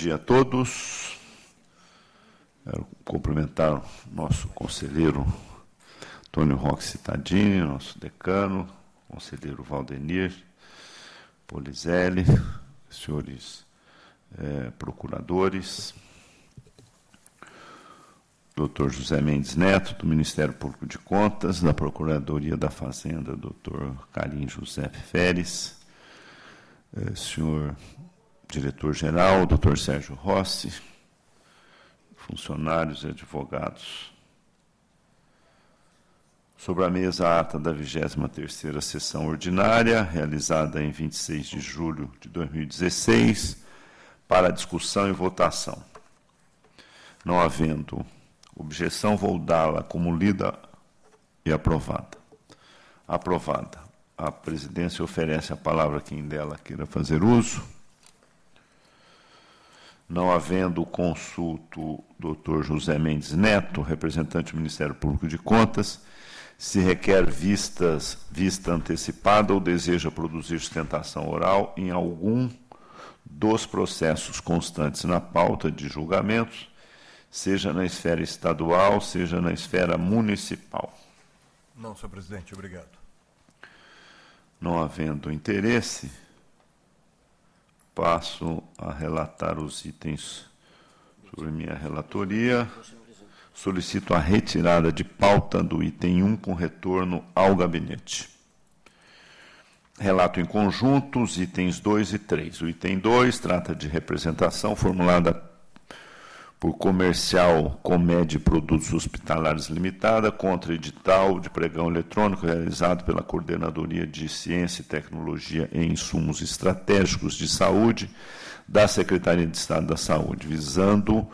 dia a todos. Quero cumprimentar o nosso conselheiro Antônio Roque Cittadini, nosso decano, conselheiro Valdenir Polizelli, senhores procuradores, Dr. José Mendes Neto, do Ministério Público de Contas, da Procuradoria da Fazenda, Dr. Carim José Feres, senhor diretor-geral, Dr. Sérgio Rossi, funcionários e advogados. Sobre a mesa, a ata da 23ª sessão ordinária, realizada em 26 de julho de 2016, para discussão e votação. Não havendo objeção, vou dá-la como lida e aprovada. Aprovada. A presidência oferece a palavra a quem dela queira fazer uso. Não havendo consulto Dr. José Mendes Neto, representante do Ministério Público de Contas, se requer vista antecipada ou deseja produzir sustentação oral em algum dos processos constantes na pauta de julgamentos, seja na esfera estadual, seja na esfera municipal. Não, senhor presidente, obrigado. Não havendo interesse, passo a relatar os itens sobre minha relatoria. Solicito a retirada de pauta do item 1 com retorno ao gabinete. Relato em conjunto os itens 2 e 3. O item 2 trata de representação formulada por Comercial Comed Produtos Hospitalares Limitada contra edital de pregão eletrônico realizado pela Coordenadoria de Ciência e Tecnologia em Insumos Estratégicos de Saúde da Secretaria de Estado da Saúde, visando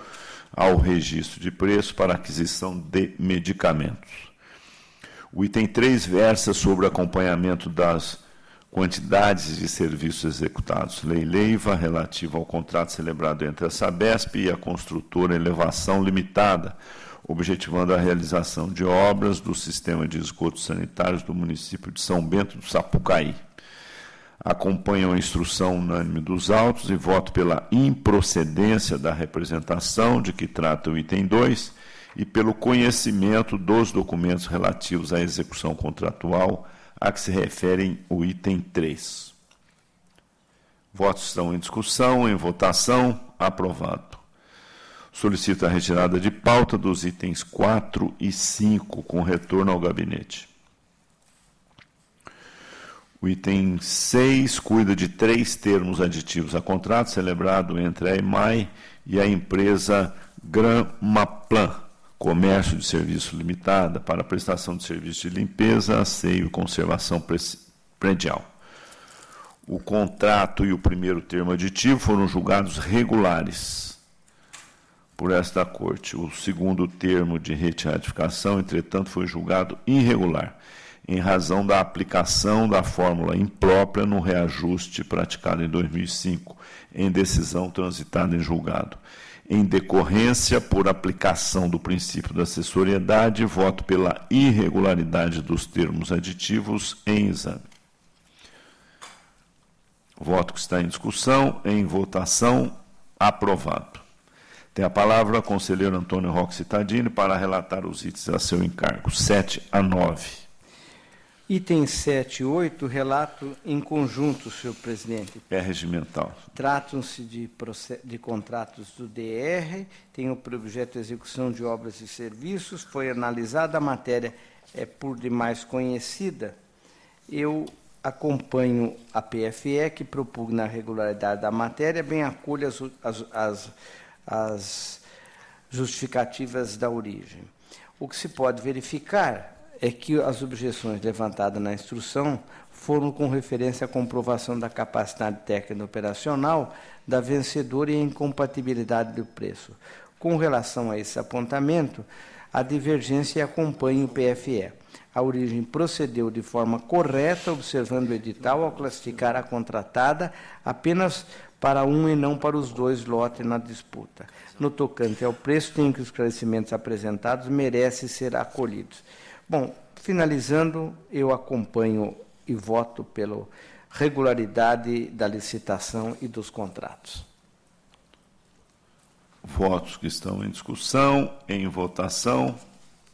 ao registro de preço para aquisição de medicamentos. O item 3 versa sobre acompanhamento das quantidades de serviços executados. Lei Leiva, relativa ao contrato celebrado entre a Sabesp e a construtora Elevação Limitada, objetivando a realização de obras do sistema de esgotos sanitários do município de São Bento do Sapucaí. Acompanham a instrução unânime dos autos e voto pela improcedência da representação de que trata o item 2 e pelo conhecimento dos documentos relativos à execução contratual a que se referem o item 3. Votos estão em discussão, em votação, aprovado. Solicito a retirada de pauta dos itens 4 e 5, com retorno ao gabinete. O item 6 cuida de 3 termos aditivos a contrato celebrado entre a EMAI e a empresa Gramaplan, Comércio de Serviço Limitada, para prestação de serviço de limpeza, asseio e conservação predial. O contrato e o primeiro termo aditivo foram julgados regulares por esta Corte. O segundo termo de retificação, entretanto, foi julgado irregular, em razão da aplicação da fórmula imprópria no reajuste praticado em 2005, em decisão transitada em julgado. Em decorrência, por aplicação do princípio da assessoriedade, voto pela irregularidade dos termos aditivos em exame. Voto que está em discussão, em votação, aprovado. Tem a palavra o conselheiro Antônio Roque Cittadini para relatar os itens a seu encargo, 7 a 9. Item 7 e 8, relato em conjunto, senhor presidente. É regimental. Tratam-se de contratos do DR, tem por objeto a execução de obras e serviços, foi analisada, a matéria é por demais conhecida. Eu acompanho a PFE, que propugna a regularidade da matéria, bem acolho as justificativas da origem. O que se pode verificar é que as objeções levantadas na instrução foram com referência à comprovação da capacidade técnica operacional da vencedora e a incompatibilidade do preço. Com relação a esse apontamento, a divergência acompanha o PFE. A origem procedeu de forma correta, observando o edital ao classificar a contratada apenas para um e não para os 2 lotes na disputa. No tocante ao preço, tenho que os esclarecimentos apresentados merecem ser acolhidos. Bom, finalizando, eu acompanho e voto pela regularidade da licitação e dos contratos. votos que estão em discussão, em votação,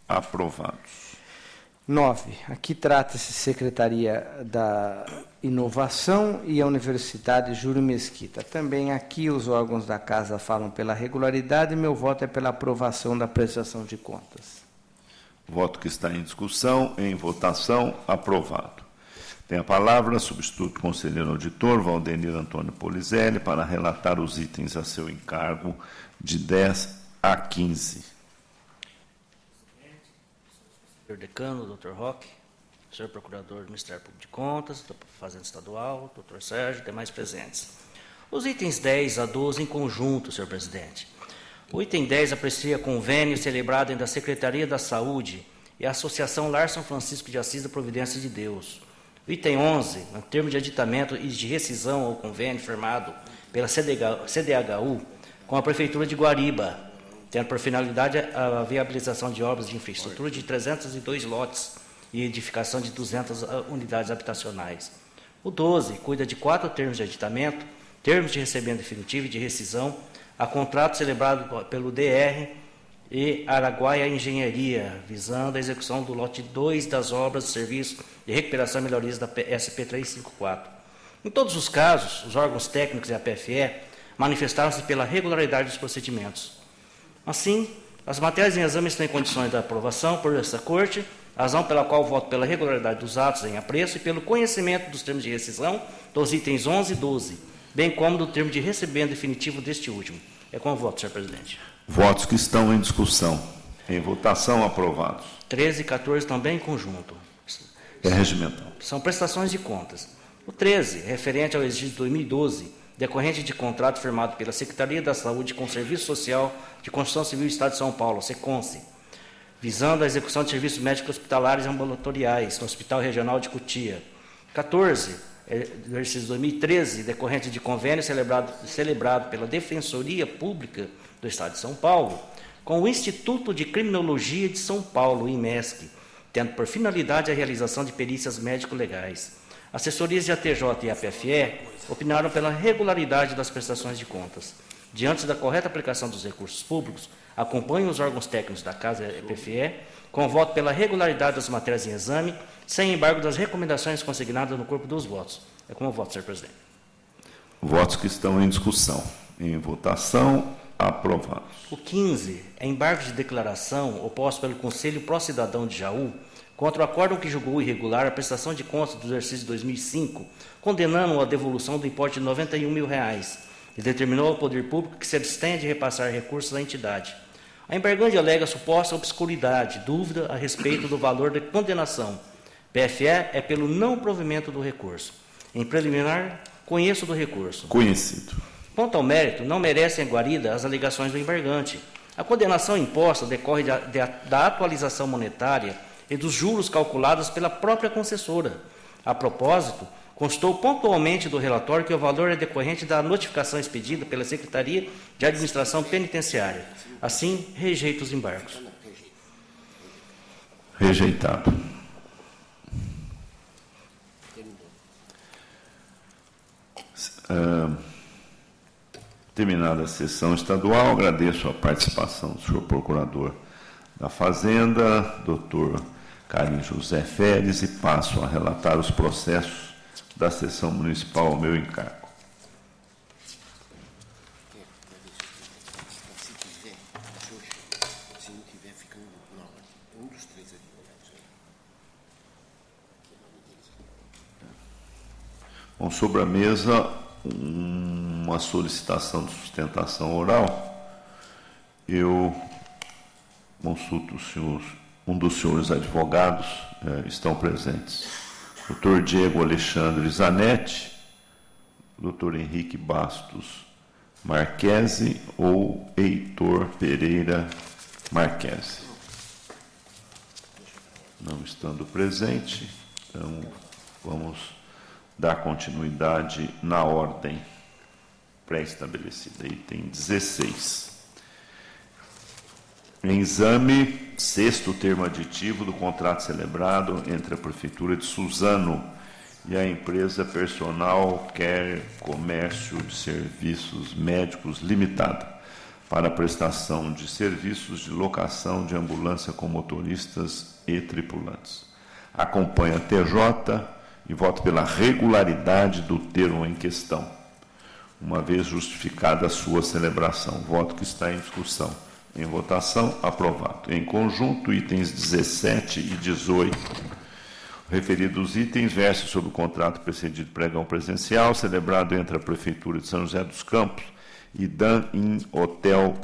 aprovados. 9. Aqui trata-se Secretaria da Inovação e a Universidade Júlio Mesquita. Também aqui os órgãos da Casa falam pela regularidade e meu voto é pela aprovação da prestação de contas. Voto que está em discussão, em votação, aprovado. Tem a palavra o substituto conselheiro auditor, Valdenir Antônio Polizelli, para relatar os itens a seu encargo de 10 a 15. Senhor Decano, Dr. Roque, senhor Procurador do Ministério Público de Contas, da Fazenda Estadual, Dr. Sérgio e demais presentes. Os itens 10 a 12 em conjunto, senhor presidente. O item 10 aprecia convênio celebrado entre a Secretaria da Saúde e a Associação Lar São Francisco de Assis da Providência de Deus. O item 11, no termo de aditamento e de rescisão ao convênio firmado pela CDHU com a Prefeitura de Guariba, tendo por finalidade a viabilização de obras de infraestrutura de 302 lotes e edificação de 200 unidades habitacionais. O 12 cuida de 4 termos de aditamento, termos de recebimento definitivo e de rescisão, a contrato celebrado pelo DR e Araguaia Engenharia, visando a execução do lote 2 das obras de serviço de recuperação e melhorias da SP 354. Em todos os casos, os órgãos técnicos e a PFE manifestaram-se pela regularidade dos procedimentos. Assim, as matérias em exame estão em condições de aprovação por esta Corte, razão pela qual voto pela regularidade dos atos em apreço e pelo conhecimento dos termos de rescisão dos itens 11 e 12, bem como do termo de recebimento definitivo deste último. É com o voto, senhor presidente. Votos que estão em discussão, em votação, aprovados. 13 e 14 também em conjunto. É regimental. São prestações de contas. O 13, referente ao exercício 2012, decorrente de contrato firmado pela Secretaria da Saúde com o Serviço Social de Construção Civil do Estado de São Paulo, SECONSE, visando a execução de serviços médicos hospitalares e ambulatoriais no Hospital Regional de Cotia. 14, exercício 2013, decorrente de convênio celebrado pela Defensoria Pública do Estado de São Paulo, com o Instituto de Criminologia de São Paulo, IMESC, tendo por finalidade a realização de perícias médico-legais. Assessorias de ATJ e APFE opinaram pela regularidade das prestações de contas. Diante da correta aplicação dos recursos públicos, acompanham os órgãos técnicos da Casa APFE, com voto pela regularidade das matérias em exame, sem embargo das recomendações consignadas no corpo dos votos. É com o voto, senhor presidente. Votos que estão em discussão, em votação, aprovados. O 15 é embargo de declaração oposto pelo Conselho Pró-Cidadão de Jaú contra o acórdão que julgou irregular a prestação de contas do exercício de 2005, condenando a devolução do importe de R$ 91 mil e determinou ao Poder Público que se abstenha de repassar recursos à entidade. A embargante alega suposta obscuridade, dúvida a respeito do valor da condenação. PFE é pelo não provimento do recurso. Em preliminar, conheço do recurso. Conhecido. Quanto ao mérito, não merecem guarida as alegações do embargante. A condenação imposta decorre da atualização monetária e dos juros calculados pela própria concessora. A propósito, constou pontualmente do relatório que o valor é decorrente da notificação expedida pela Secretaria de Administração Penitenciária. Assim, rejeita os embargos. Rejeitado. Terminada a sessão estadual, agradeço a participação do senhor Procurador da Fazenda, doutor Carlos José Férez, e passo a relatar os processos da sessão municipal ao meu encargo. Bom, sobre a mesa, uma solicitação de sustentação oral. Eu consulto os senhores, um dos senhores advogados estão presentes. Dr. Diego Alexandre Zanetti, Dr. Henrique Bastos Marquese ou Heitor Pereira Marquese. Não estando presente, então vamos dar continuidade na ordem pré-estabelecida. Item 16. Em exame, sexto termo aditivo do contrato celebrado entre a Prefeitura de Suzano e a empresa Personal Care Comércio de Serviços Médicos Limitada, para a prestação de serviços de locação de ambulância com motoristas e tripulantes. Acompanha a TJ e voto pela regularidade do termo em questão, uma vez justificada a sua celebração. Voto que está em discussão. Em votação, aprovado. Em conjunto, itens 17 e 18. Referidos itens versam sobre o contrato precedido de pregão presencial, celebrado entre a Prefeitura de São José dos Campos e Dan-In Hotel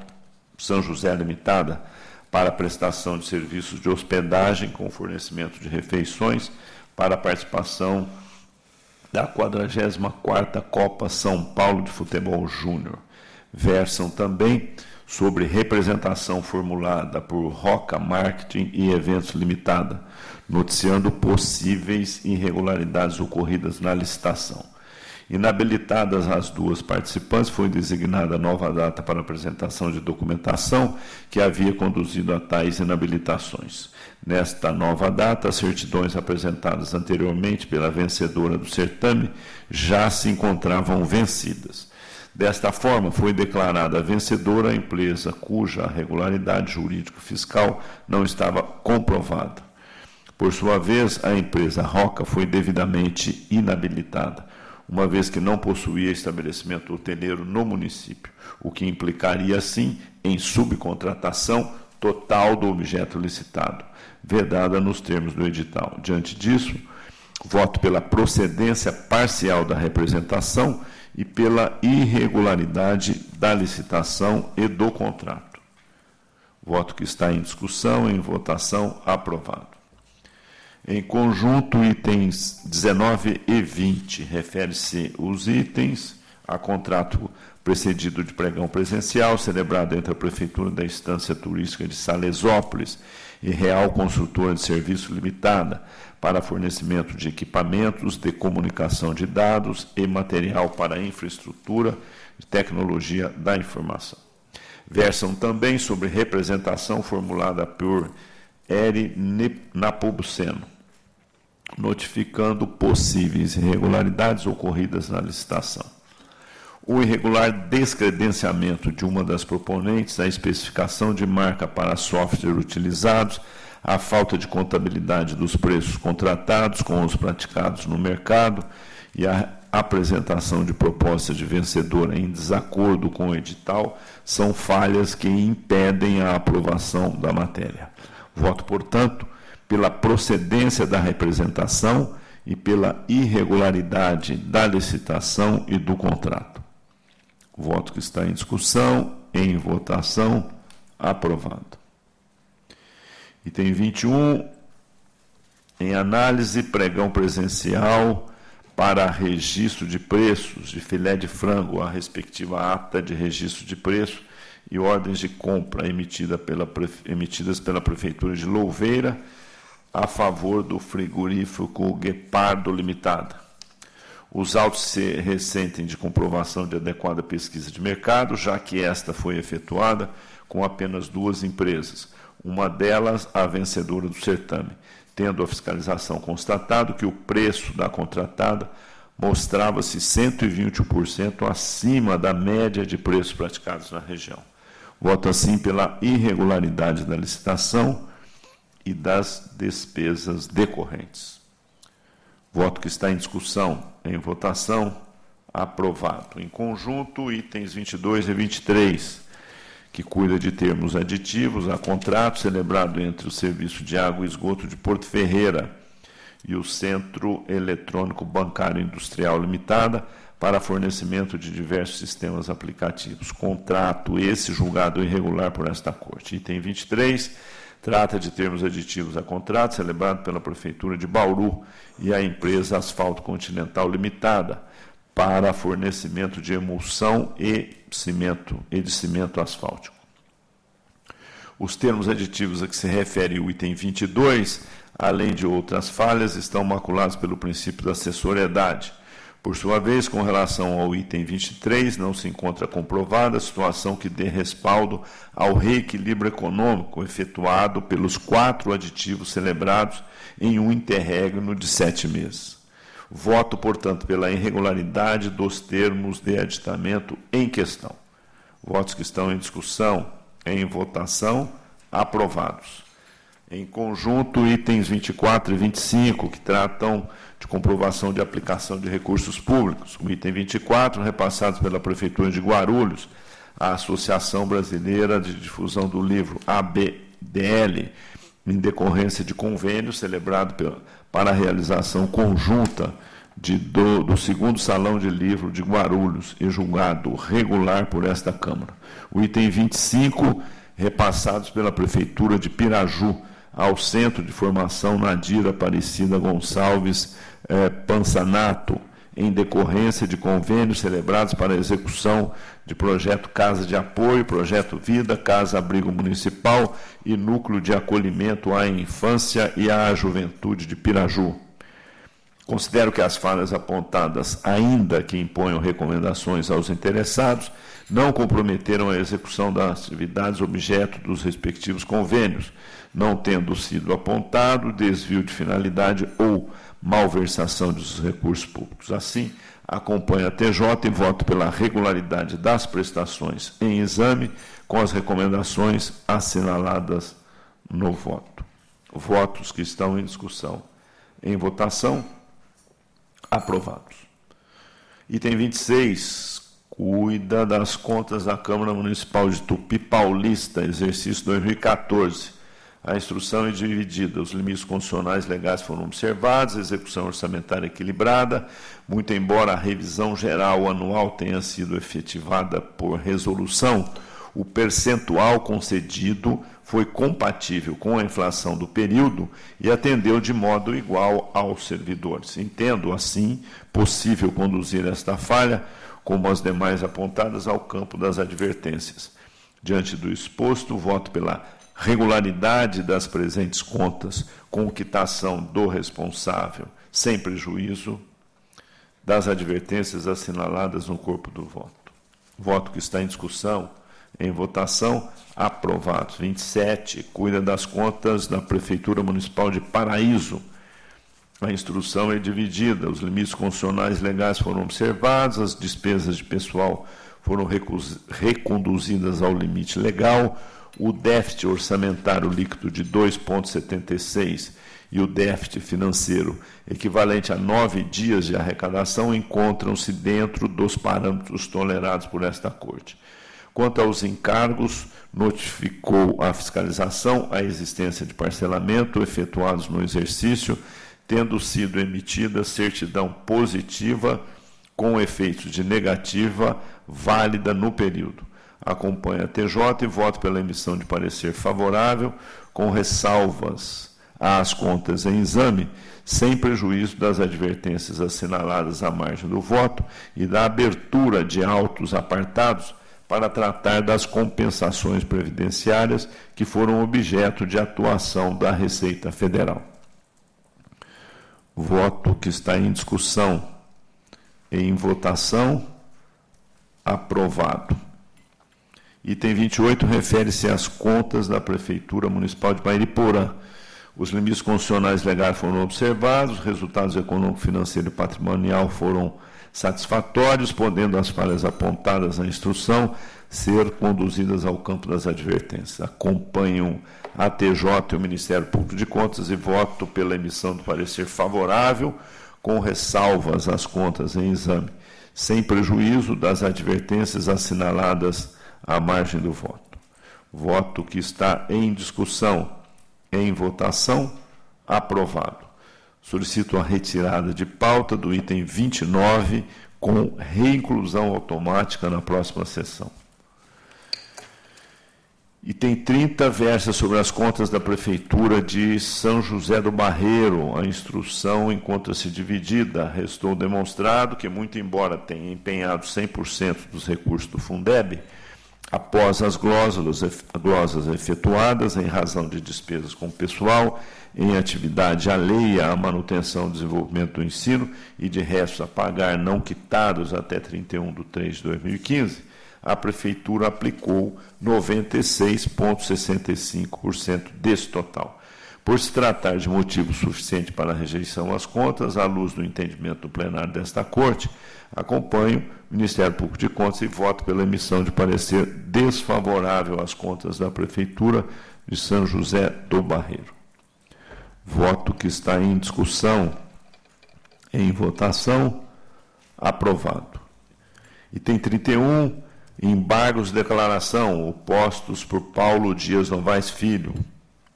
São José Limitada, para a prestação de serviços de hospedagem com fornecimento de refeições para a participação da 44ª Copa São Paulo de Futebol Júnior. Versam também sobre representação formulada por Roca Marketing e Eventos Limitada, noticiando possíveis irregularidades ocorridas na licitação. Inabilitadas as duas participantes, foi designada nova data para apresentação de documentação que havia conduzido a tais inabilitações. Nesta nova data, as certidões apresentadas anteriormente pela vencedora do certame já se encontravam vencidas. Desta forma, foi declarada vencedora a empresa cuja regularidade jurídico-fiscal não estava comprovada. Por sua vez, a empresa Roca foi devidamente inabilitada, uma vez que não possuía estabelecimento hoteleiro no município, o que implicaria, assim, em subcontratação total do objeto licitado, vedada nos termos do edital. Diante disso, voto pela procedência parcial da representação e pela irregularidade da licitação e do contrato. Voto que está em discussão, em votação, aprovado. Em conjunto, itens 19 e 20, refere-se os itens a contrato precedido de pregão presencial, celebrado entre a Prefeitura da Estância Turística de Salesópolis e Real Construtora de Serviço Limitada, para fornecimento de equipamentos de comunicação de dados e material para a infraestrutura e tecnologia da informação. Versam também sobre representação formulada por Eri Napobuceno, notificando possíveis irregularidades ocorridas na licitação. O irregular descredenciamento de uma das proponentes, a especificação de marca para software utilizados, a falta de contabilidade dos preços contratados com os praticados no mercado e a apresentação de proposta de vencedora em desacordo com o edital são falhas que impedem a aprovação da matéria. Voto, portanto, pela procedência da representação e pela irregularidade da licitação e do contrato. Voto que está em discussão, em votação, aprovado. Item 21, em análise, pregão presencial para registro de preços de filé de frango, a respectiva ata de registro de preço e ordens de compra emitidas pela Prefeitura de Louveira a favor do frigorífico Guepardo Limitada. Os autos se ressentem de comprovação de adequada pesquisa de mercado, já que esta foi efetuada com apenas duas empresas, uma delas a vencedora do certame, tendo a fiscalização constatado que o preço da contratada mostrava-se 120% acima da média de preços praticados na região. Voto assim pela irregularidade da licitação e das despesas decorrentes. Voto que está em discussão, em votação, aprovado. Em conjunto, itens 22 e 23, que cuida de termos aditivos a contrato celebrado entre o Serviço de Água e Esgoto de Porto Ferreira e o Centro Eletrônico Bancário Industrial Limitada para fornecimento de diversos sistemas aplicativos. Contrato esse julgado irregular por esta Corte. Item 23, trata de termos aditivos a contrato celebrado pela Prefeitura de Bauru e a empresa Asfalto Continental Limitada para fornecimento de emulsão e de cimento asfáltico. Os termos aditivos a que se refere o item 22, além de outras falhas, estão maculados pelo princípio da acessoriedade. Por sua vez, com relação ao item 23, não se encontra comprovada a situação que dê respaldo ao reequilíbrio econômico efetuado pelos 4 aditivos celebrados em um interregno de 7 meses. Voto, portanto, pela irregularidade dos termos de aditamento em questão. Votos que estão em discussão, em votação, aprovados. Em conjunto, itens 24 e 25, que tratam de comprovação de aplicação de recursos públicos. O item 24, repassados pela Prefeitura de Guarulhos, a Associação Brasileira de Difusão do Livro, ABDL, em decorrência de convênio celebrado para a realização conjunta do segundo Salão de Livro de Guarulhos e julgado regular por esta Câmara. O item 25, repassados pela Prefeitura de Piraju, ao Centro de Formação Nadir Aparecida Gonçalves Pansanato, em decorrência de convênios celebrados para a execução de projeto Casa de Apoio, Projeto Vida, Casa Abrigo Municipal e Núcleo de Acolhimento à Infância e à Juventude de Piraju. Considero que as falhas apontadas, ainda que imponham recomendações aos interessados, não comprometeram a execução das atividades objeto dos respectivos convênios, não tendo sido apontado desvio de finalidade ou malversação dos recursos públicos. Assim, acompanho a TJ e voto pela regularidade das prestações em exame, com as recomendações assinaladas no voto. Votos que estão em discussão, em votação, aprovados. Item 26, cuida das contas da Câmara Municipal de Tupi Paulista, exercício 2014. A instrução é dividida, os limites condicionais legais foram observados, a execução orçamentária equilibrada, muito embora a revisão geral anual tenha sido efetivada por resolução, o percentual concedido foi compatível com a inflação do período e atendeu de modo igual aos servidores. Entendo, assim, possível conduzir esta falha, como as demais apontadas, ao campo das advertências. Diante do exposto, voto pela regularidade das presentes contas com quitação do responsável, sem prejuízo das advertências assinaladas no corpo do voto. Voto que está em discussão, em votação, aprovados. 27, cuida das contas da Prefeitura Municipal de Paraíso. A instrução é dividida, os limites constitucionais legais foram observados, as despesas de pessoal foram reconduzidas ao limite legal, o déficit orçamentário líquido de 2,76 e o déficit financeiro equivalente a 9 dias de arrecadação encontram-se dentro dos parâmetros tolerados por esta Corte. Quanto aos encargos, notificou a fiscalização a existência de parcelamento efetuados no exercício, tendo sido emitida certidão positiva com efeitos de negativa válida no período. Acompanho a TJ e voto pela emissão de parecer favorável, com ressalvas às contas em exame, sem prejuízo das advertências assinaladas à margem do voto e da abertura de autos apartados para tratar das compensações previdenciárias que foram objeto de atuação da Receita Federal. Voto que está em discussão, em votação, aprovado. Item 28 refere-se às contas da Prefeitura Municipal de Mairiporã. Os limites constitucionais legais foram observados, os resultados econômico-financeiro e patrimonial foram satisfatórios, podendo as falhas apontadas na instrução ser conduzidas ao campo das advertências. Acompanham a TJ e o Ministério Público de Contas e voto pela emissão do parecer favorável, com ressalvas às contas em exame, sem prejuízo das advertências assinaladas à margem do voto. Voto que está em discussão, em votação, aprovado. Solicito a retirada de pauta do item 29, com reinclusão automática na próxima sessão. Item 30 versa sobre as contas da Prefeitura de São José do Barreiro. A instrução encontra-se dividida. Restou demonstrado que, muito embora tenha empenhado 100% dos recursos do Fundeb, após as glosas efetuadas em razão de despesas com pessoal, em atividade alheia à manutenção e desenvolvimento do ensino e de restos a pagar não quitados até 31/3/2015, a Prefeitura aplicou 96,65% desse total. Por se tratar de motivo suficiente para a rejeição às contas, à luz do entendimento do plenário desta Corte, acompanho o Ministério Público de Contas e voto pela emissão de parecer desfavorável às contas da Prefeitura de São José do Barreiro. Voto que está em discussão, em votação, aprovado. Item 31, embargos de declaração opostos por Paulo Dias Novaes Filho,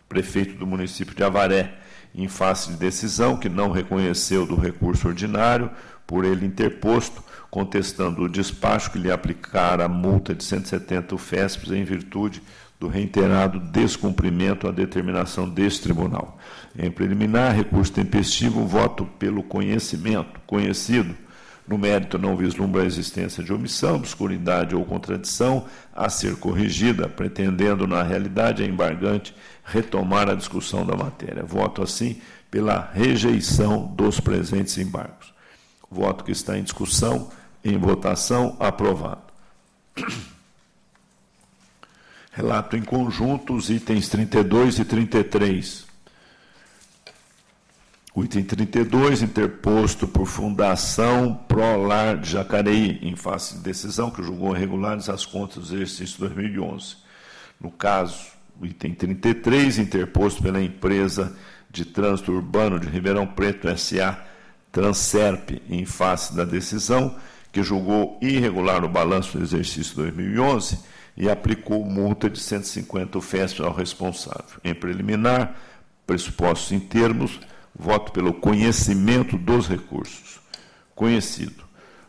prefeito do município de Avaré, em face de decisão que não reconheceu do recurso ordinário, por ele interposto, contestando o despacho que lhe aplicara a multa de 170 UFESPs em virtude do reiterado descumprimento à determinação deste tribunal. Em preliminar, recurso tempestivo, voto pelo conhecido. No mérito, não vislumbra a existência de omissão, obscuridade ou contradição a ser corrigida, pretendendo, na realidade, a embargante retomar a discussão da matéria. Voto, assim, pela rejeição dos presentes embargos. Voto que está em discussão, em votação, aprovado. Relato em conjunto os itens 32 e 33. O item 32, interposto por Fundação Prolar de Jacareí, em face de decisão que julgou irregulares as contas do exercício 2011. No caso, o item 33, interposto pela Empresa de Trânsito Urbano de Ribeirão Preto, S.A., Transerp, em face da decisão que julgou irregular o balanço do exercício 2011 e aplicou multa de 150 UFESP ao responsável. Em preliminar, pressupostos em termos, voto pelo conhecimento dos recursos. Conhecido.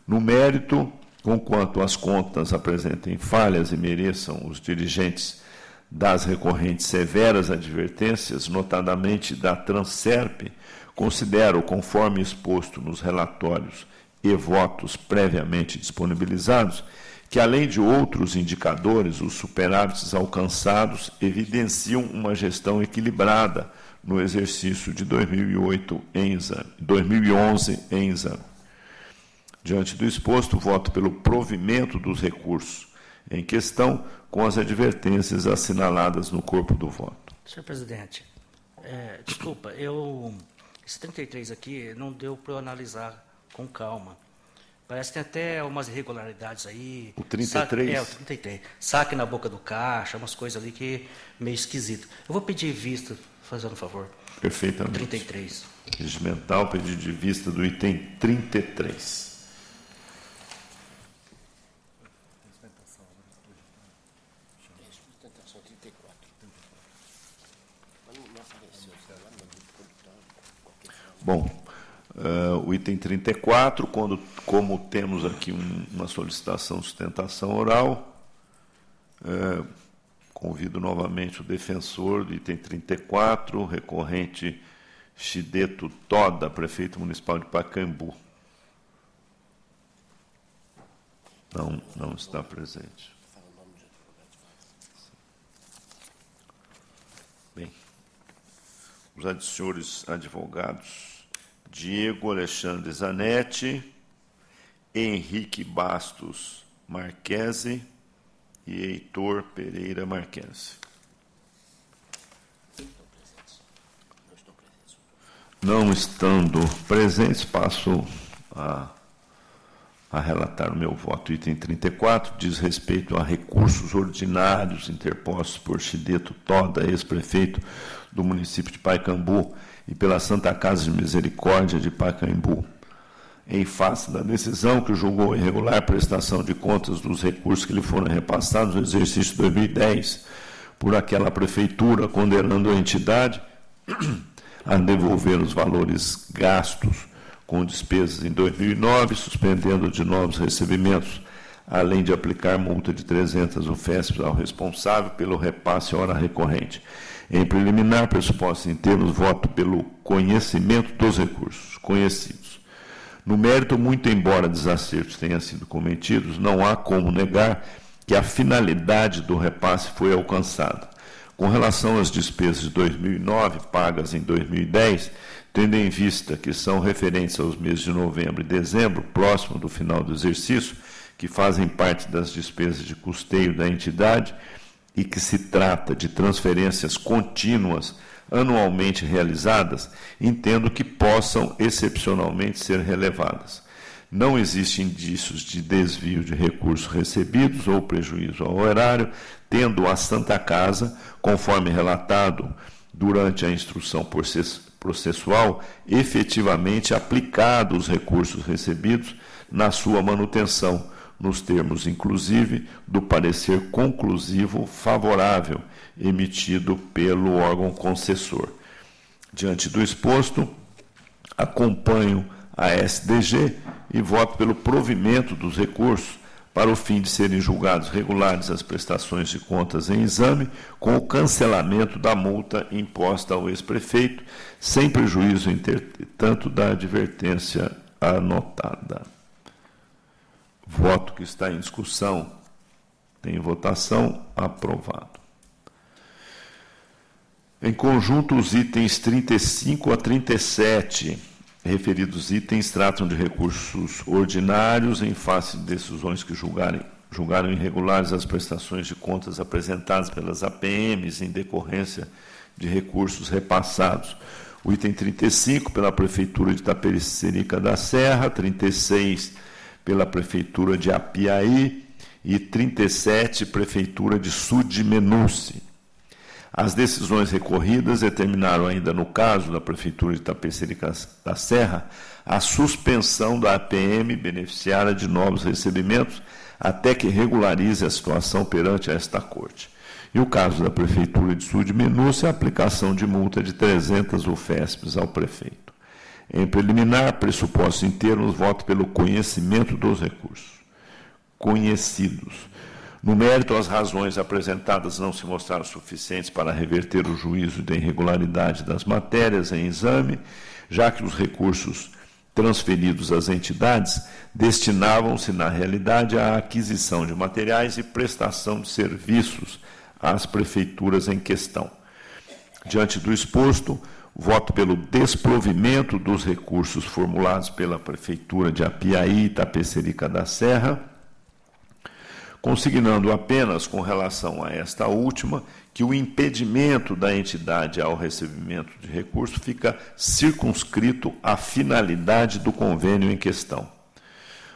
No mérito, conquanto as contas apresentem falhas e mereçam os dirigentes das recorrentes severas advertências, notadamente da Transerp, considero, conforme exposto nos relatórios e votos previamente disponibilizados, que, além de outros indicadores, os superávites alcançados evidenciam uma gestão equilibrada no exercício de 2011 em exame. Diante do exposto, voto pelo provimento dos recursos em questão, com as advertências assinaladas no corpo do voto. Senhor presidente, desculpa, esse 33 aqui não deu para eu analisar com calma. Parece que tem até umas irregularidades aí. O 33? O 33. Saque na boca do caixa, umas coisas ali que meio esquisito. Eu vou pedir vista, fazendo um favor. Perfeitamente. 33. Regimental, pedido de vista do item 33. Bom, o item 34, como temos aqui uma solicitação de sustentação oral, convido novamente o defensor do item 34, recorrente Chideto Toda, prefeito municipal de Pacaembu. Não está presente. Bem, os senhores advogados Diego Alexandre Zanetti, Henrique Bastos Marquese e Heitor Pereira Marquese. Não estando presentes, passo a relatar o meu voto. O item 34 diz respeito a recursos ordinários interpostos por Chideto Toda, ex-prefeito do município de Pacaembu, e pela Santa Casa de Misericórdia de Pacaembu, em face da decisão que julgou irregular a prestação de contas dos recursos que lhe foram repassados no exercício 2010 por aquela prefeitura, condenando a entidade a devolver os valores gastos com despesas em 2009, suspendendo de novos recebimentos, além de aplicar multa de 300 UFESPs ao responsável pelo repasse à hora recorrente. Em preliminar, pressupostos em termos, voto pelo conhecimento dos recursos conhecidos. No mérito, muito embora desacertos tenham sido cometidos, não há como negar que a finalidade do repasse foi alcançada. Com relação às despesas de 2009, pagas em 2010, tendo em vista que são referentes aos meses de novembro e dezembro, próximo do final do exercício, que fazem parte das despesas de custeio da entidade, e que se trata de transferências contínuas anualmente realizadas, entendo que possam excepcionalmente ser relevadas. Não existem indícios de desvio de recursos recebidos ou prejuízo ao erário, tendo a Santa Casa, conforme relatado durante a instrução processual, efetivamente aplicado os recursos recebidos na sua manutenção, nos termos, inclusive, do parecer conclusivo favorável emitido pelo órgão concessor. Diante do exposto, acompanho a SDG e voto pelo provimento dos recursos para o fim de serem julgados regulares as prestações de contas em exame, com o cancelamento da multa imposta ao ex-prefeito, sem prejuízo, entretanto, da advertência anotada. Voto que está em discussão. Em votação, aprovado. Em conjunto, os itens 35 a 37, referidos itens, tratam de recursos ordinários em face de decisões que julgaram irregulares as prestações de contas apresentadas pelas APMs em decorrência de recursos repassados. O item 35, pela Prefeitura de Itapecerica da Serra, 36, pela Prefeitura de Apiaí e 37, Prefeitura de Sudmenuce. As decisões recorridas determinaram ainda no caso da Prefeitura de Itapecerica da Serra a suspensão da APM beneficiária de novos recebimentos até que regularize a situação perante esta Corte. E o caso da Prefeitura de Sudmenuce, a aplicação de multa de 300 UFESPs ao prefeito. Em preliminar, pressuposto em termos, voto pelo conhecimento dos recursos conhecidos. No mérito, as razões apresentadas não se mostraram suficientes para reverter o juízo de irregularidade das matérias em exame, já que os recursos transferidos às entidades destinavam-se, na realidade, à aquisição de materiais e prestação de serviços às prefeituras em questão. Diante do exposto, voto pelo desprovimento dos recursos formulados pela Prefeitura de Apiaí e Itapecerica da Serra, consignando apenas com relação a esta última que o impedimento da entidade ao recebimento de recurso fica circunscrito à finalidade do convênio em questão.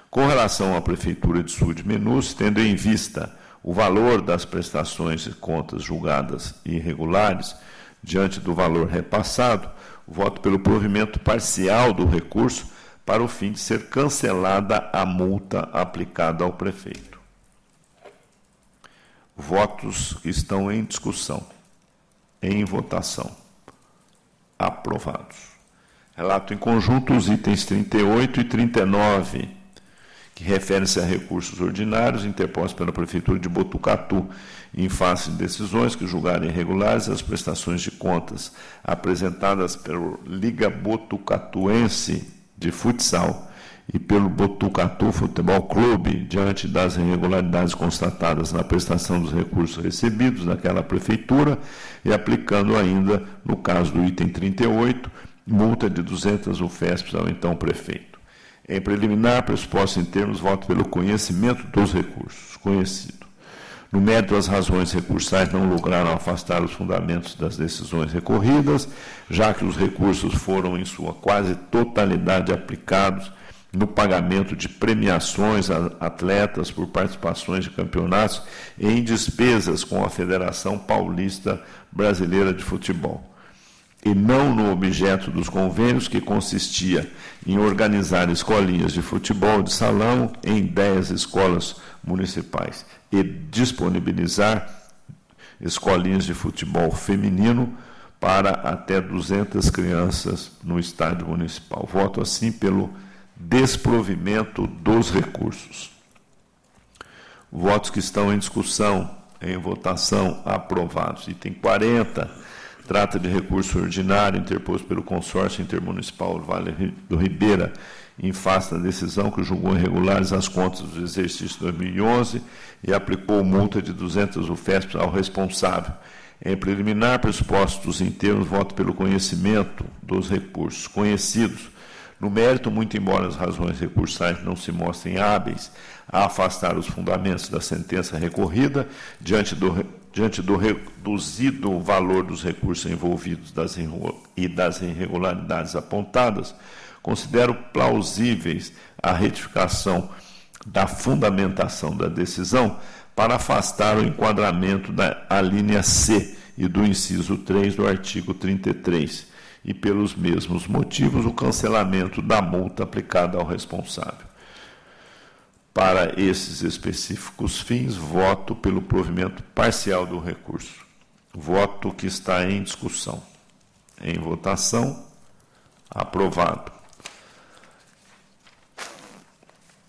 Com relação à Prefeitura de Sudmenuce, tendo em vista o valor das prestações de contas julgadas irregulares, diante do valor repassado, voto pelo provimento parcial do recurso para o fim de ser cancelada a multa aplicada ao prefeito. Votos que estão em discussão. Em votação. Aprovados. Relato em conjunto os itens 38 e 39, que referem-se a recursos ordinários interpostos pela Prefeitura de Botucatu, em face de decisões que julgarem irregulares as prestações de contas apresentadas pela Liga Botucatuense de Futsal e pelo Botucatu Futebol Clube, diante das irregularidades constatadas na prestação dos recursos recebidos daquela prefeitura, e aplicando ainda, no caso do item 38, multa de 200 UFESPs ao então prefeito. Em preliminar, pressuposto em termos, voto pelo conhecimento dos recursos. Conhecido. No mérito, as razões recursais não lograram afastar os fundamentos das decisões recorridas, já que os recursos foram, em sua quase totalidade, aplicados no pagamento de premiações a atletas por participações de campeonatos e em despesas com a Federação Paulista Brasileira de Futebol, e não no objeto dos convênios, que consistia em organizar escolinhas de futebol de salão em 10 escolas municipais e disponibilizar escolinhas de futebol feminino para até 200 crianças no estádio municipal. Voto assim pelo desprovimento dos recursos. Votos que estão em discussão, em votação, aprovados. Item 40, trata de recurso ordinário interposto pelo Consórcio Intermunicipal do Vale do Ribeira, em face da decisão que julgou irregulares as contas do exercício 2011 e aplicou multa de 200 UFESPs ao responsável. Em preliminar, pressupostos em termos, voto pelo conhecimento dos recursos conhecidos. No mérito, muito embora as razões recursais não se mostrem hábeis a afastar os fundamentos da sentença recorrida, diante do diante do reduzido valor dos recursos envolvidos e das irregularidades apontadas, considero plausíveis a retificação da fundamentação da decisão para afastar o enquadramento da alínea C e do inciso 3 do artigo 33, e pelos mesmos motivos o cancelamento da multa aplicada ao responsável. Para esses específicos fins, voto pelo provimento parcial do recurso. Voto que está em discussão. Em votação, aprovado.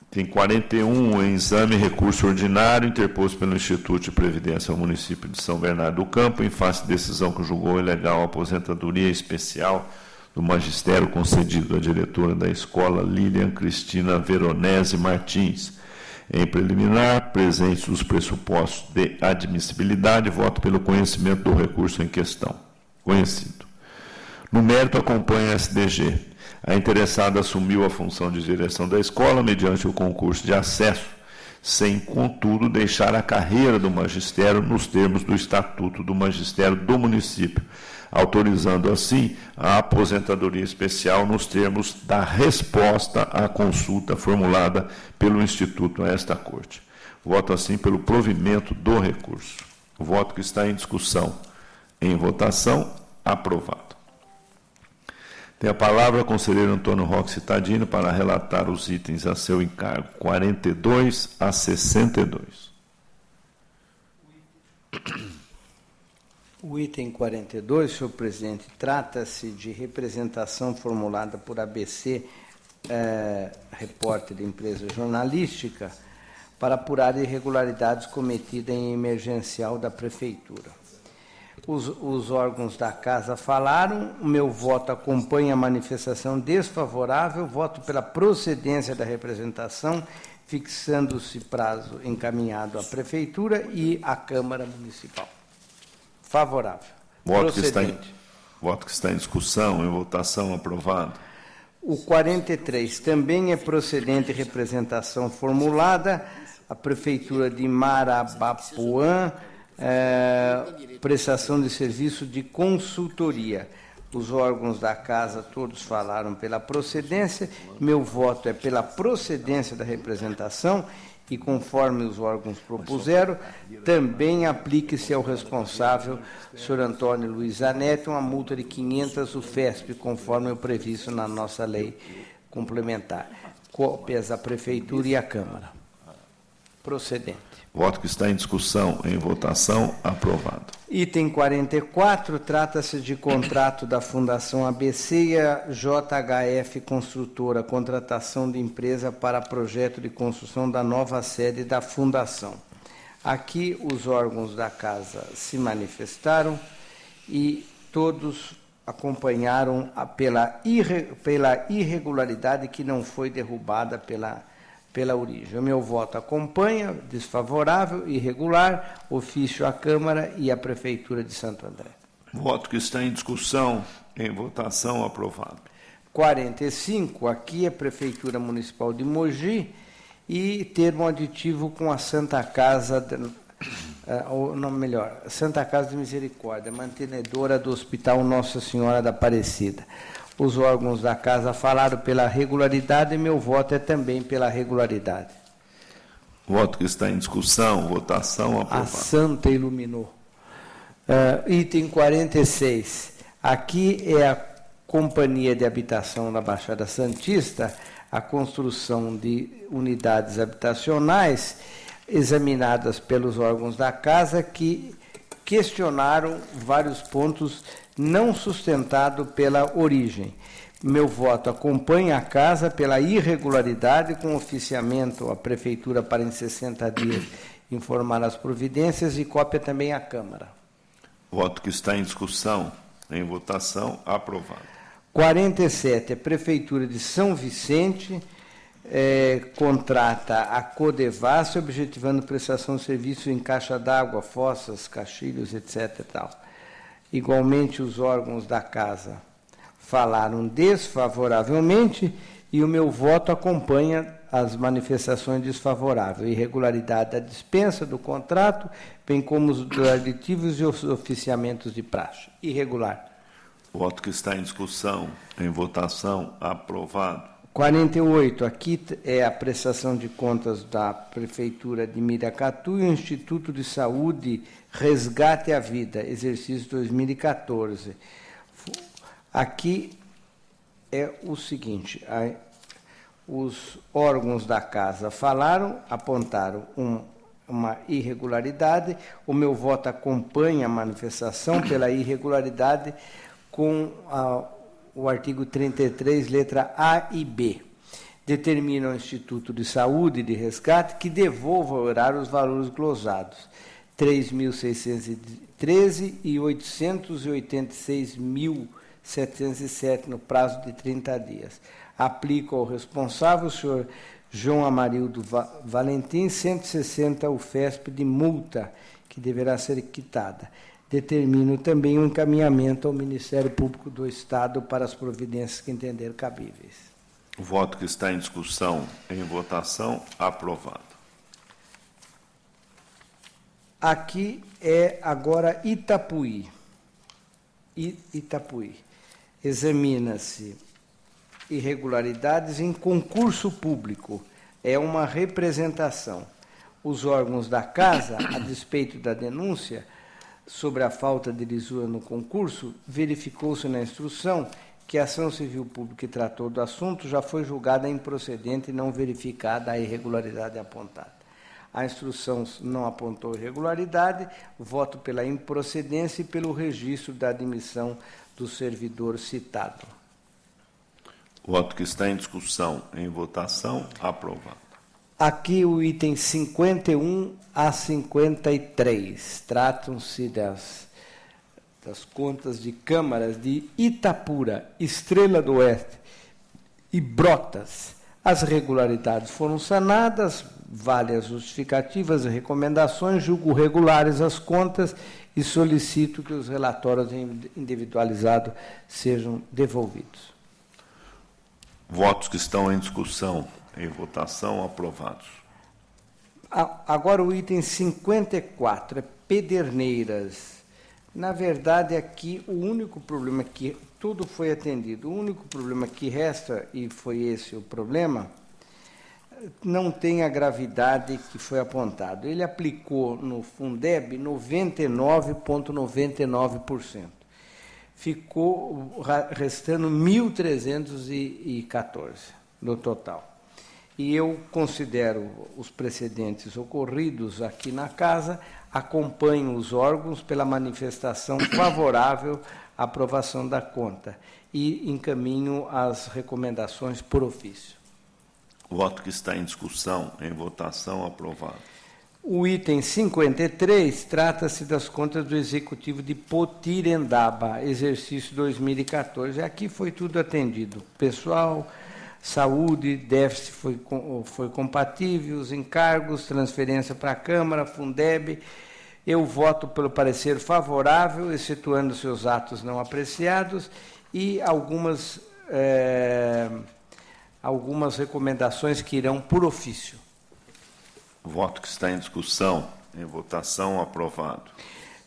Tem 41 em exame recurso ordinário interposto pelo Instituto de Previdência ao município de São Bernardo do Campo, em face de decisão que julgou ilegal a aposentadoria especial do magistério concedido à diretora da escola Lilian Cristina Veronese Martins. Em preliminar, presentes os pressupostos de admissibilidade, voto pelo conhecimento do recurso em questão. Conhecido. No mérito, acompanha a SDG. A interessada assumiu a função de direção da escola mediante o concurso de acesso, sem, contudo, deixar a carreira do magistério nos termos do Estatuto do Magistério do município, autorizando, assim, a aposentadoria especial nos termos da resposta à consulta formulada pelo Instituto a esta Corte. Voto, assim, pelo provimento do recurso. O voto que está em discussão. Em votação, aprovado. Tem a palavra o conselheiro Antônio Roque Cittadini para relatar os itens a seu encargo, 42 a 62. O item 42, senhor presidente, trata-se de representação formulada por ABC, repórter de empresa jornalística, para apurar irregularidades cometidas em emergencial da Prefeitura. Os órgãos da Casa falaram, o meu voto acompanha a manifestação desfavorável, voto pela procedência da representação, fixando-se prazo encaminhado à Prefeitura e à Câmara Municipal. Favorável. Voto que está em discussão, em votação, aprovado. O 43 também é procedente representação formulada, a Prefeitura de Marabapuã, prestação de serviço de consultoria. Os órgãos da Casa todos falaram pela procedência, meu voto é pela procedência da representação e, conforme os órgãos propuseram, também aplique-se ao responsável, senhor Antônio Luiz Zanetti, uma multa de 500 UFESP, conforme o previsto na nossa lei complementar. Cópias à Prefeitura e à Câmara. Procedente. Voto que está em discussão, em votação, aprovado. Item 44, trata-se de contrato da Fundação ABC e a JHF Construtora, contratação de empresa para projeto de construção da nova sede da Fundação. Aqui os órgãos da Casa se manifestaram e todos acompanharam pela irregularidade que não foi derrubada pela origem. O meu voto acompanha, desfavorável, irregular, ofício à Câmara e à Prefeitura de Santo André. Voto que está em discussão, em votação, aprovado. 45, aqui é Prefeitura Municipal de Mogi e termo aditivo com a Santa Casa, ou não, melhor, Santa Casa de Misericórdia, mantenedora do Hospital Nossa Senhora da Aparecida. Os órgãos da Casa falaram pela regularidade e meu voto é também pela regularidade. Voto que está em discussão, votação, aprovado. A Santa iluminou. Item 46. Aqui é a Companhia de Habitação da Baixada Santista, a construção de unidades habitacionais examinadas pelos órgãos da Casa que questionaram vários pontos não sustentado pela origem. Meu voto acompanha a Casa pela irregularidade, com oficiamento à Prefeitura para em 60 dias informar as providências e cópia também à Câmara. Voto que está em discussão, em votação, aprovado. 47, a Prefeitura de São Vicente contrata a Codevasf, objetivando prestação de serviços em caixa d'água, fossas, caixilhos, etc. e tal. Igualmente, os órgãos da Casa falaram desfavoravelmente e o meu voto acompanha as manifestações desfavoráveis, irregularidade da dispensa do contrato, bem como os aditivos e os oficiamentos de praxe. Irregular. Voto que está em discussão, em votação, aprovado. 48, aqui é a prestação de contas da Prefeitura de Miracatu e o Instituto de Saúde Resgate à Vida, exercício 2014. Aqui é o seguinte, os órgãos da casa falaram, apontaram uma irregularidade, o meu voto acompanha a manifestação pela irregularidade com o artigo 33, letra A e B. Determina ao Instituto de Saúde de Resgate que devolva ao erário os valores glosados, 3.613 e 886.707 no prazo de 30 dias. Aplico ao responsável, o senhor João Amarildo Valentim, 160 UFESP de multa, que deverá ser quitada. Determino também o encaminhamento ao Ministério Público do Estado para as providências que entender cabíveis. O voto que está em discussão, em votação, aprovado. Aqui é agora Itapuí. Itapuí. Examina-se irregularidades em concurso público. É uma representação. Os órgãos da casa, a despeito da denúncia sobre a falta de lisura no concurso, verificou-se na instrução que a ação civil pública que tratou do assunto já foi julgada improcedente e não verificada a irregularidade apontada. A instrução não apontou irregularidade, voto pela improcedência e pelo registro da admissão do servidor citado. Voto que está em discussão, em votação, aprovado. Aqui o item 51 a 53. Tratam-se das contas de câmaras de Itapura, Estrela do Oeste e Brotas. As irregularidades foram sanadas, vale as justificativas e recomendações, julgo regulares as contas e solicito que os relatórios individualizados sejam devolvidos. Votos que estão em discussão, em votação, aprovados. Agora o item 54, é Pederneiras. Na verdade, aqui o único problema que tudo foi atendido, o único problema que resta, e foi esse o problema, não tem a gravidade que foi apontado. Ele aplicou no Fundeb 99,99%. Ficou restando 1.314 no total. E eu considero os precedentes ocorridos aqui na casa, acompanho os órgãos pela manifestação favorável à aprovação da conta e encaminho as recomendações por ofício. O voto que está em discussão, em votação, aprovado. O item 53 trata-se das contas do Executivo de Potirendaba, exercício 2014. Aqui foi tudo atendido. Pessoal, saúde, déficit foi compatível, os encargos, transferência para a Câmara, Fundeb. Eu voto pelo parecer favorável, excetuando seus atos não apreciados, e algumas recomendações que irão por ofício. Voto que está em discussão, em votação, aprovado.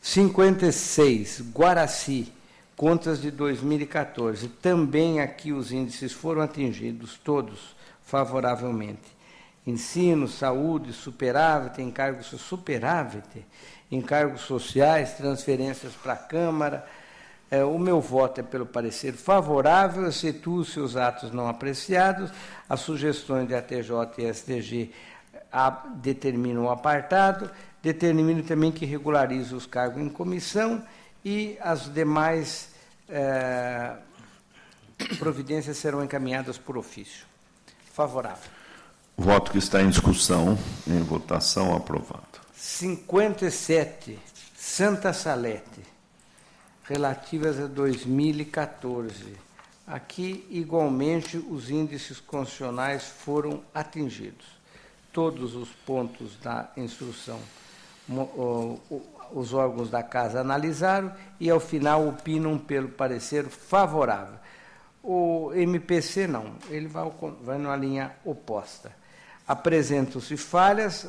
56, Guaraci, contas de 2014. Também aqui os índices foram atingidos, todos favoravelmente. Ensino, saúde, superávit, encargos sociais, transferências para a Câmara. O meu voto é pelo parecer favorável, excetuo os seus atos não apreciados, as sugestões de ATJ e STG determinam o apartado, determino também que regularizo os cargos em comissão e as demais providências serão encaminhadas por ofício. Favorável. Voto que está em discussão, em votação, aprovado. 57, Santa Salete, relativas a 2014. Aqui, igualmente, os índices constitucionais foram atingidos. Todos os pontos da instrução, os órgãos da Casa analisaram e, ao final, opinam pelo parecer favorável. O MPC não, ele vai numa linha oposta. Apresentam-se falhas,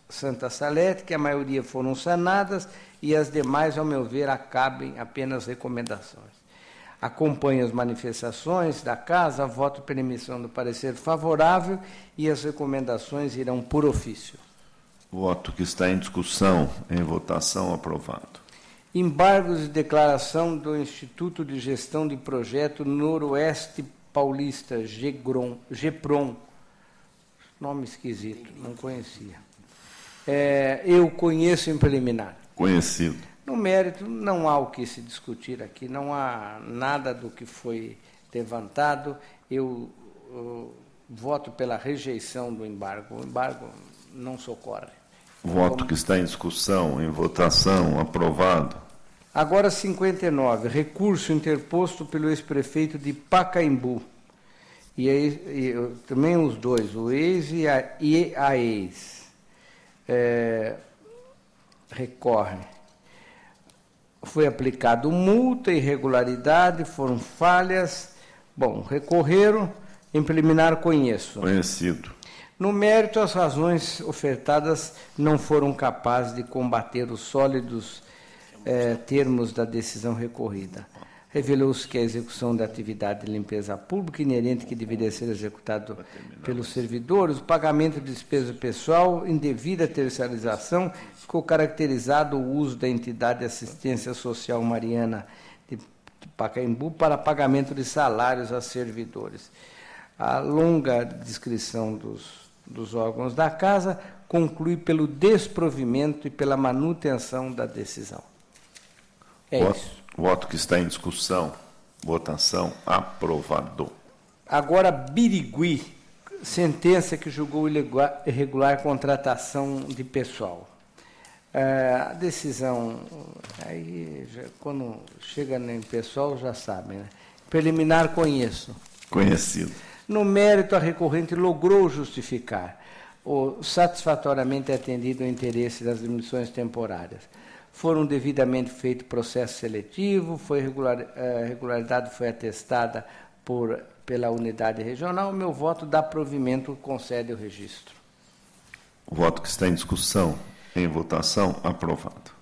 Santa Salete, que a maioria foram sanadas, e as demais, ao meu ver, acabem apenas recomendações. Acompanho as manifestações da Casa, voto pela emissão do parecer favorável e as recomendações irão por ofício. Voto que está em discussão, em votação, aprovado. Embargos de declaração do Instituto de Gestão de Projeto Noroeste Paulista, GEPROM. Nome esquisito, não conhecia. Eu conheço em preliminar. Conhecido. No mérito, não há o que se discutir aqui, não há nada do que foi levantado. Eu voto pela rejeição do embargo. O embargo não socorre. Voto que está em discussão, em votação, aprovado. Agora 59, recurso interposto pelo ex-prefeito de Pacaembu. E aí, também os dois, o ex e a ex. Recorre. Foi aplicado multa, irregularidade, foram falhas. Bom, recorreram, em preliminar conheço. Conhecido. No mérito, as razões ofertadas não foram capazes de combater os sólidos termos da decisão recorrida. Revelou-se que a execução da atividade de limpeza pública inerente que deveria ser executado pelos servidores, o pagamento de despesa pessoal, indevida terceirização, ficou caracterizado o uso da entidade de assistência social Mariana de Pacaembu para pagamento de salários a servidores. A longa descrição dos órgãos da Casa conclui pelo desprovimento e pela manutenção da decisão. Isso. Voto que está em discussão, votação, aprovado. Agora, Birigui, sentença que julgou irregular contratação de pessoal. A decisão, aí, quando chega no pessoal, já sabem, né? Preliminar, conheço. Conhecido. No mérito, a recorrente logrou justificar ou satisfatoriamente atendido o interesse das demissões temporárias. Foram devidamente feito processo seletivo, regularidade foi atestada pela unidade regional. O meu voto dá provimento, concede o registro. O voto que está em discussão, em votação, aprovado.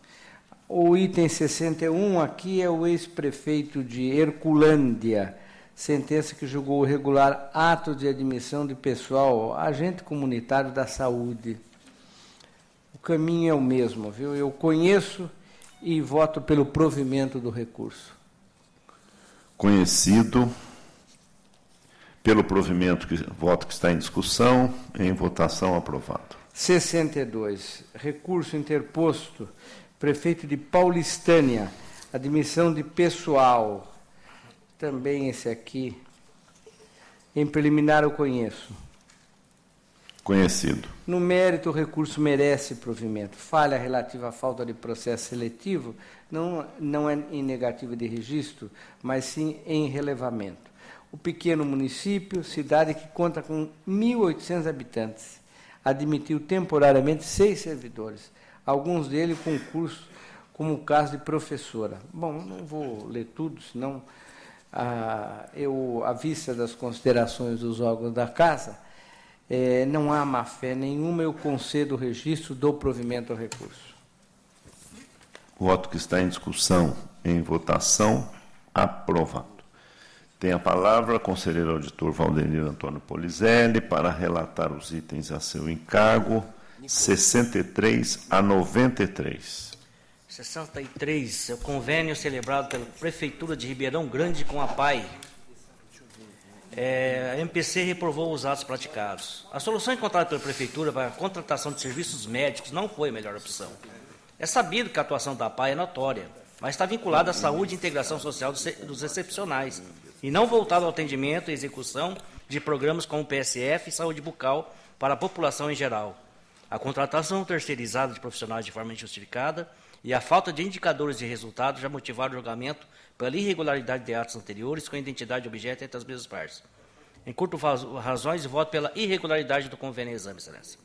O item 61 aqui é o ex-prefeito de Herculândia, sentença que julgou irregular ato de admissão de pessoal, agente comunitário da saúde. O caminho é o mesmo, viu? Eu conheço e voto pelo provimento do recurso. Conhecido. Pelo provimento, voto que está em discussão, em votação, aprovado. 62. Recurso interposto, prefeito de Paulistânia, admissão de pessoal. Também esse aqui, em preliminar eu conheço. Conhecido. No mérito, o recurso merece provimento. Falha relativa à falta de processo seletivo não é em negativa de registro, mas sim em relevamento. O pequeno município, cidade que conta com 1.800 habitantes, admitiu temporariamente 6 servidores, alguns deles com curso, como o caso de professora. Bom, não vou ler tudo, senão, à vista das considerações dos órgãos da Casa, não há má-fé nenhuma, eu concedo o registro, dou provimento ao recurso. Voto que está em discussão, em votação, aprovado. Tem a palavra o conselheiro auditor Valdenir Antônio Polizelli para relatar os itens a seu encargo, 63 a 93. 63, é o convênio celebrado pela Prefeitura de Ribeirão Grande com a PAI. A MPC reprovou os atos praticados. A solução encontrada pela Prefeitura para a contratação de serviços médicos não foi a melhor opção. É sabido que a atuação da PAI é notória, mas está vinculada à saúde e integração social dos excepcionais, e não voltada ao atendimento e execução de programas como o PSF e saúde bucal para a população em geral. A contratação terceirizada de profissionais de forma injustificada e a falta de indicadores de resultado já motivaram o julgamento pela irregularidade de atos anteriores com a identidade de objeto entre as mesmas partes. Encurto razões e voto pela irregularidade do convênio em exame, Excelência.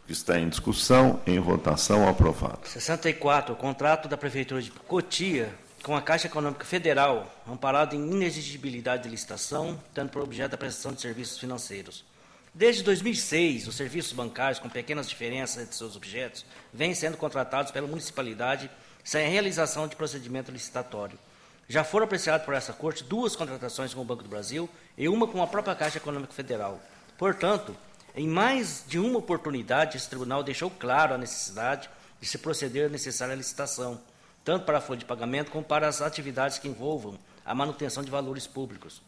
que está em discussão, em votação, aprovado. 64, o contrato da Prefeitura de Cotia com a Caixa Econômica Federal, amparado em inexigibilidade de licitação, tendo por objeto a prestação de serviços financeiros. Desde 2006, os serviços bancários, com pequenas diferenças entre seus objetos, vêm sendo contratados pela municipalidade sem a realização de procedimento licitatório. Já foram apreciadas por essa Corte 2 contratações com o Banco do Brasil e uma com a própria Caixa Econômica Federal. Portanto, em mais de uma oportunidade, esse tribunal deixou claro a necessidade de se proceder à necessária licitação, tanto para a folha de pagamento como para as atividades que envolvam a manutenção de valores públicos.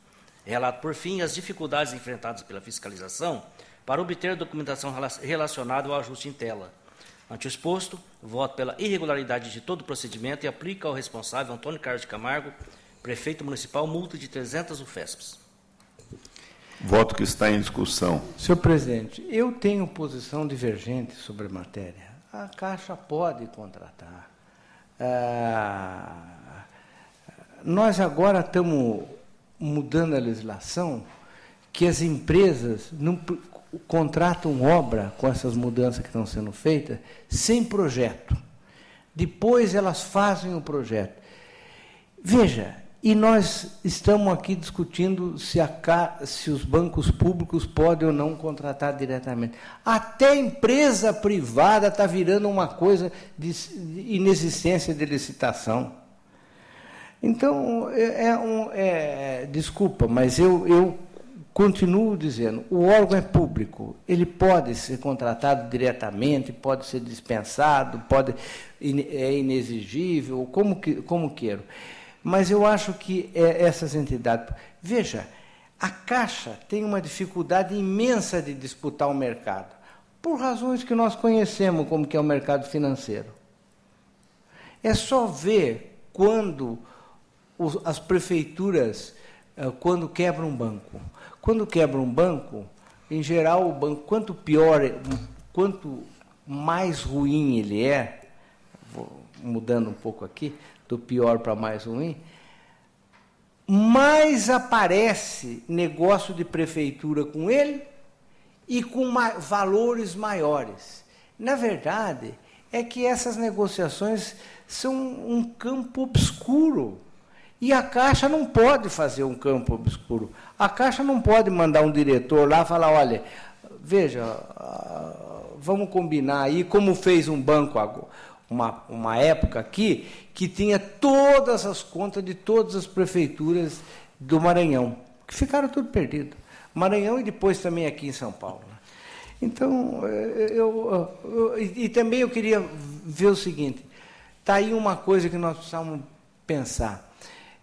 Relato, por fim, as dificuldades enfrentadas pela fiscalização para obter documentação relacionada ao ajuste em tela. Ante o exposto, voto pela irregularidade de todo o procedimento e aplica ao responsável, Antônio Carlos de Camargo, prefeito municipal, multa de 300 UFESPs. Voto que está em discussão. Senhor presidente, eu tenho posição divergente sobre a matéria. A Caixa pode contratar. Nós agora estamos mudando a legislação que as empresas não contratam obra com essas mudanças que estão sendo feitas sem projeto. Depois elas fazem o projeto. Veja, e nós estamos aqui discutindo se os bancos públicos podem ou não contratar diretamente. Até a empresa privada está virando uma coisa de inexistência de licitação. Então, desculpa, mas eu continuo dizendo, o órgão é público, ele pode ser contratado diretamente, pode ser dispensado, é inexigível, como queiro. Mas eu acho que essas entidades... Veja, a Caixa tem uma dificuldade imensa de disputar o mercado, por razões que nós conhecemos, como que é o mercado financeiro. É só ver quando as prefeituras, quando quebram um banco. Quando quebra um banco, em geral, o banco, quanto mais ruim ele é, vou mudando um pouco aqui, do pior para mais ruim, mais aparece negócio de prefeitura com ele e com valores maiores. Na verdade, é que essas negociações são um campo obscuro. E a Caixa não pode fazer um campo obscuro. A Caixa não pode mandar um diretor lá e falar, olha, veja, vamos combinar aí, como fez um banco uma época aqui, que tinha todas as contas de todas as prefeituras do Maranhão, que ficaram tudo perdido. Maranhão e depois também aqui em São Paulo. Então, também eu queria ver o seguinte, está aí uma coisa que nós precisamos pensar.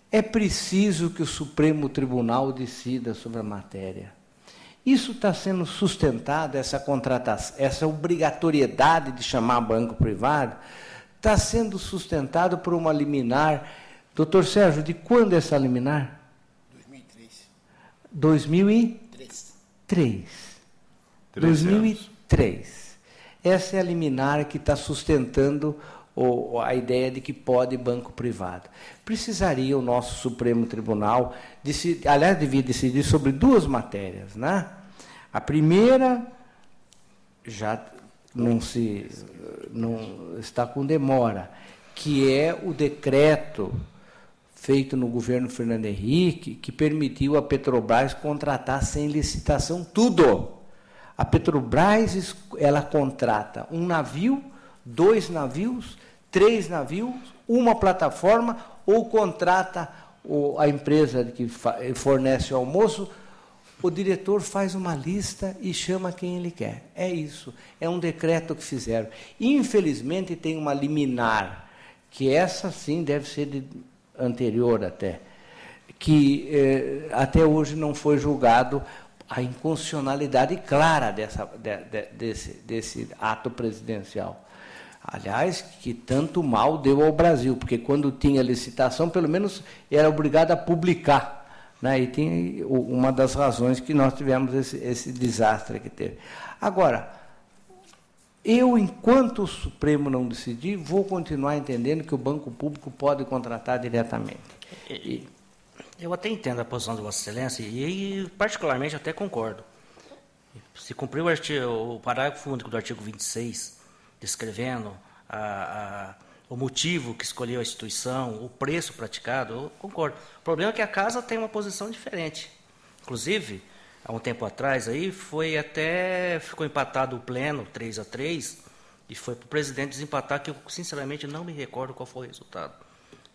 É preciso que o Supremo Tribunal decida sobre a matéria. Isso está sendo sustentado, essa contratação, essa obrigatoriedade de chamar banco privado, está sendo sustentado por uma liminar. Doutor Sérgio, de quando é essa liminar? 2003. 2003. Essa é a liminar que está sustentando a ideia de que pode banco privado. Precisaria o nosso Supremo Tribunal, aliás, devia decidir sobre duas matérias, né? A primeira já não está com demora, que é o decreto feito no governo Fernando Henrique, que permitiu a Petrobras contratar sem licitação tudo. A Petrobras, ela contrata um navio, 2 navios, 3 navios, uma plataforma, ou contrata a empresa que fornece o almoço, o diretor faz uma lista e chama quem ele quer. É isso, é um decreto que fizeram. Infelizmente, tem uma liminar, que essa sim deve ser anterior até, que até hoje não foi julgado a inconstitucionalidade clara desse ato presidencial. Aliás, que tanto mal deu ao Brasil, porque quando tinha licitação, pelo menos era obrigado a publicar. Né? E tem uma das razões que nós tivemos esse desastre que teve. Agora, eu, enquanto o Supremo não decidir, vou continuar entendendo que o banco público pode contratar diretamente. Eu até entendo a posição de Vossa Excelência e particularmente, até concordo. se cumpriu o parágrafo único do artigo 26, descrevendo o motivo que escolheu a instituição, o preço praticado, eu concordo. O problema é que a casa tem uma posição diferente. Inclusive, há um tempo atrás, aí ficou empatado o pleno, 3-3, e foi para o presidente desempatar, que eu, sinceramente, não me recordo qual foi o resultado.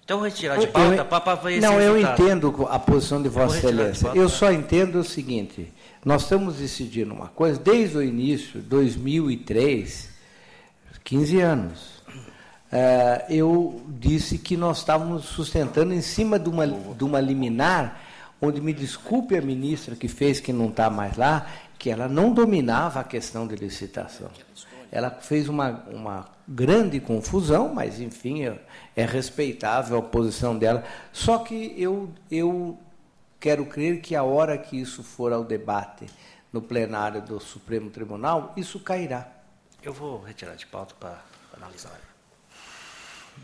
Então, eu vou retirar de pauta para ver esse Não, eu resultado. entendo a posição de Vossa Excelência. Eu só entendo o seguinte, nós estamos decidindo uma coisa, desde o início, 2003, 15 anos, eu disse que nós estávamos sustentando em cima de uma liminar, onde, me desculpe a ministra que fez, que não está mais lá, que ela não dominava a questão de licitação. Ela fez uma grande confusão, mas, enfim, é respeitável a posição dela. Só que eu quero crer que a hora que isso for ao debate no plenário do Supremo Tribunal, isso cairá. Eu vou retirar de pauta para analisar.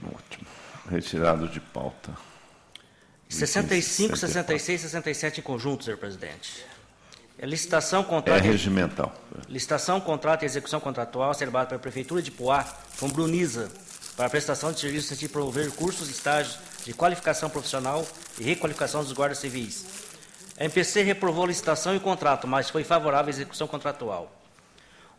Ótimo. Retirado de pauta. 65, 66 e 67 em conjunto, senhor presidente. Licitação, contrato... regimental. Licitação, contrato e execução contratual celebrada pela Prefeitura de Poá com Brunisa para a prestação de serviços no sentido de promover cursos e estágios de qualificação profissional e requalificação dos guardas civis. A MPC reprovou a licitação e o contrato, mas foi favorável à execução contratual.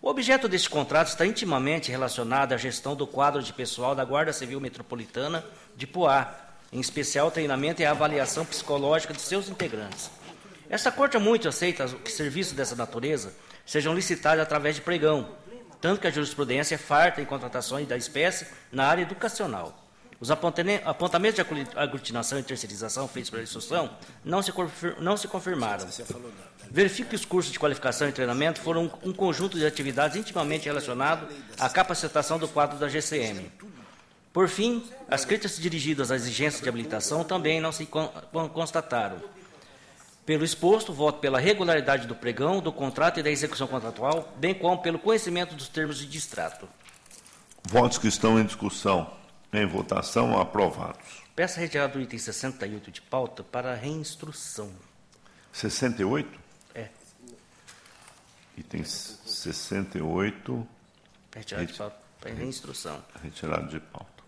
O objeto deste contrato está intimamente relacionado à gestão do quadro de pessoal da Guarda Civil Metropolitana de Poá, em especial o treinamento e a avaliação psicológica de seus integrantes. Esta Corte é muito aceita que serviços dessa natureza sejam licitados através de pregão, tanto que a jurisprudência é farta em contratações da espécie na área educacional. Os apontamentos de aglutinação e terceirização feitos pela instrução não se confirmaram. Verifique que os cursos de qualificação e treinamento foram um conjunto de atividades intimamente relacionado à capacitação do quadro da GCM. Por fim, as críticas dirigidas às exigências de habilitação também não se constataram. Pelo exposto, voto pela regularidade do pregão, do contrato e da execução contratual, bem como pelo conhecimento dos termos de distrato. Votos que estão em discussão. Em votação, aprovados. Peço a retirada do item 68 de pauta para reinstrução. 68? É. Item 68. Retirada de pauta para reinstrução. Retirado de pauta.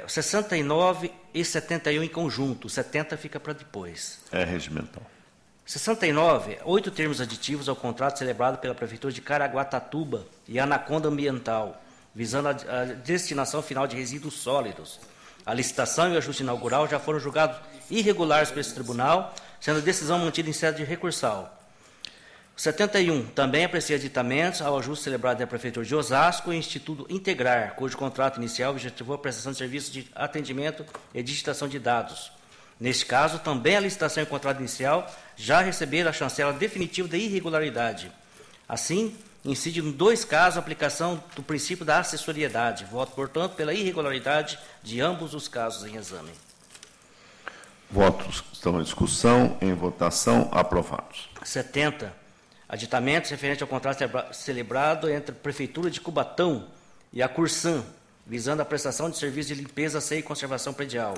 69 e 71 em conjunto. 70 fica para depois. É regimental. 69, 8 termos aditivos ao contrato celebrado pela Prefeitura de Caraguatatuba e Anaconda Ambiental, visando a destinação final de resíduos sólidos. A licitação e o ajuste inaugural já foram julgados irregulares por esse tribunal, sendo a decisão mantida em sede recursal. 71, também aprecia aditamentos ao ajuste celebrado da Prefeitura de Osasco e Instituto Integrar, cujo contrato inicial objetivou a prestação de serviços de atendimento e digitação de dados. Neste caso, também a licitação e o contrato inicial já receberam a chancela definitiva da irregularidade. Assim, incide em 2 casos a aplicação do princípio da acessoriedade. Voto, portanto, pela irregularidade de ambos os casos em exame. Votos estão em discussão, em votação, aprovados. 70. Aditamentos referentes ao contrato celebrado entre a Prefeitura de Cubatão e a Cursan, visando a prestação de serviços de limpeza, asseio e conservação predial.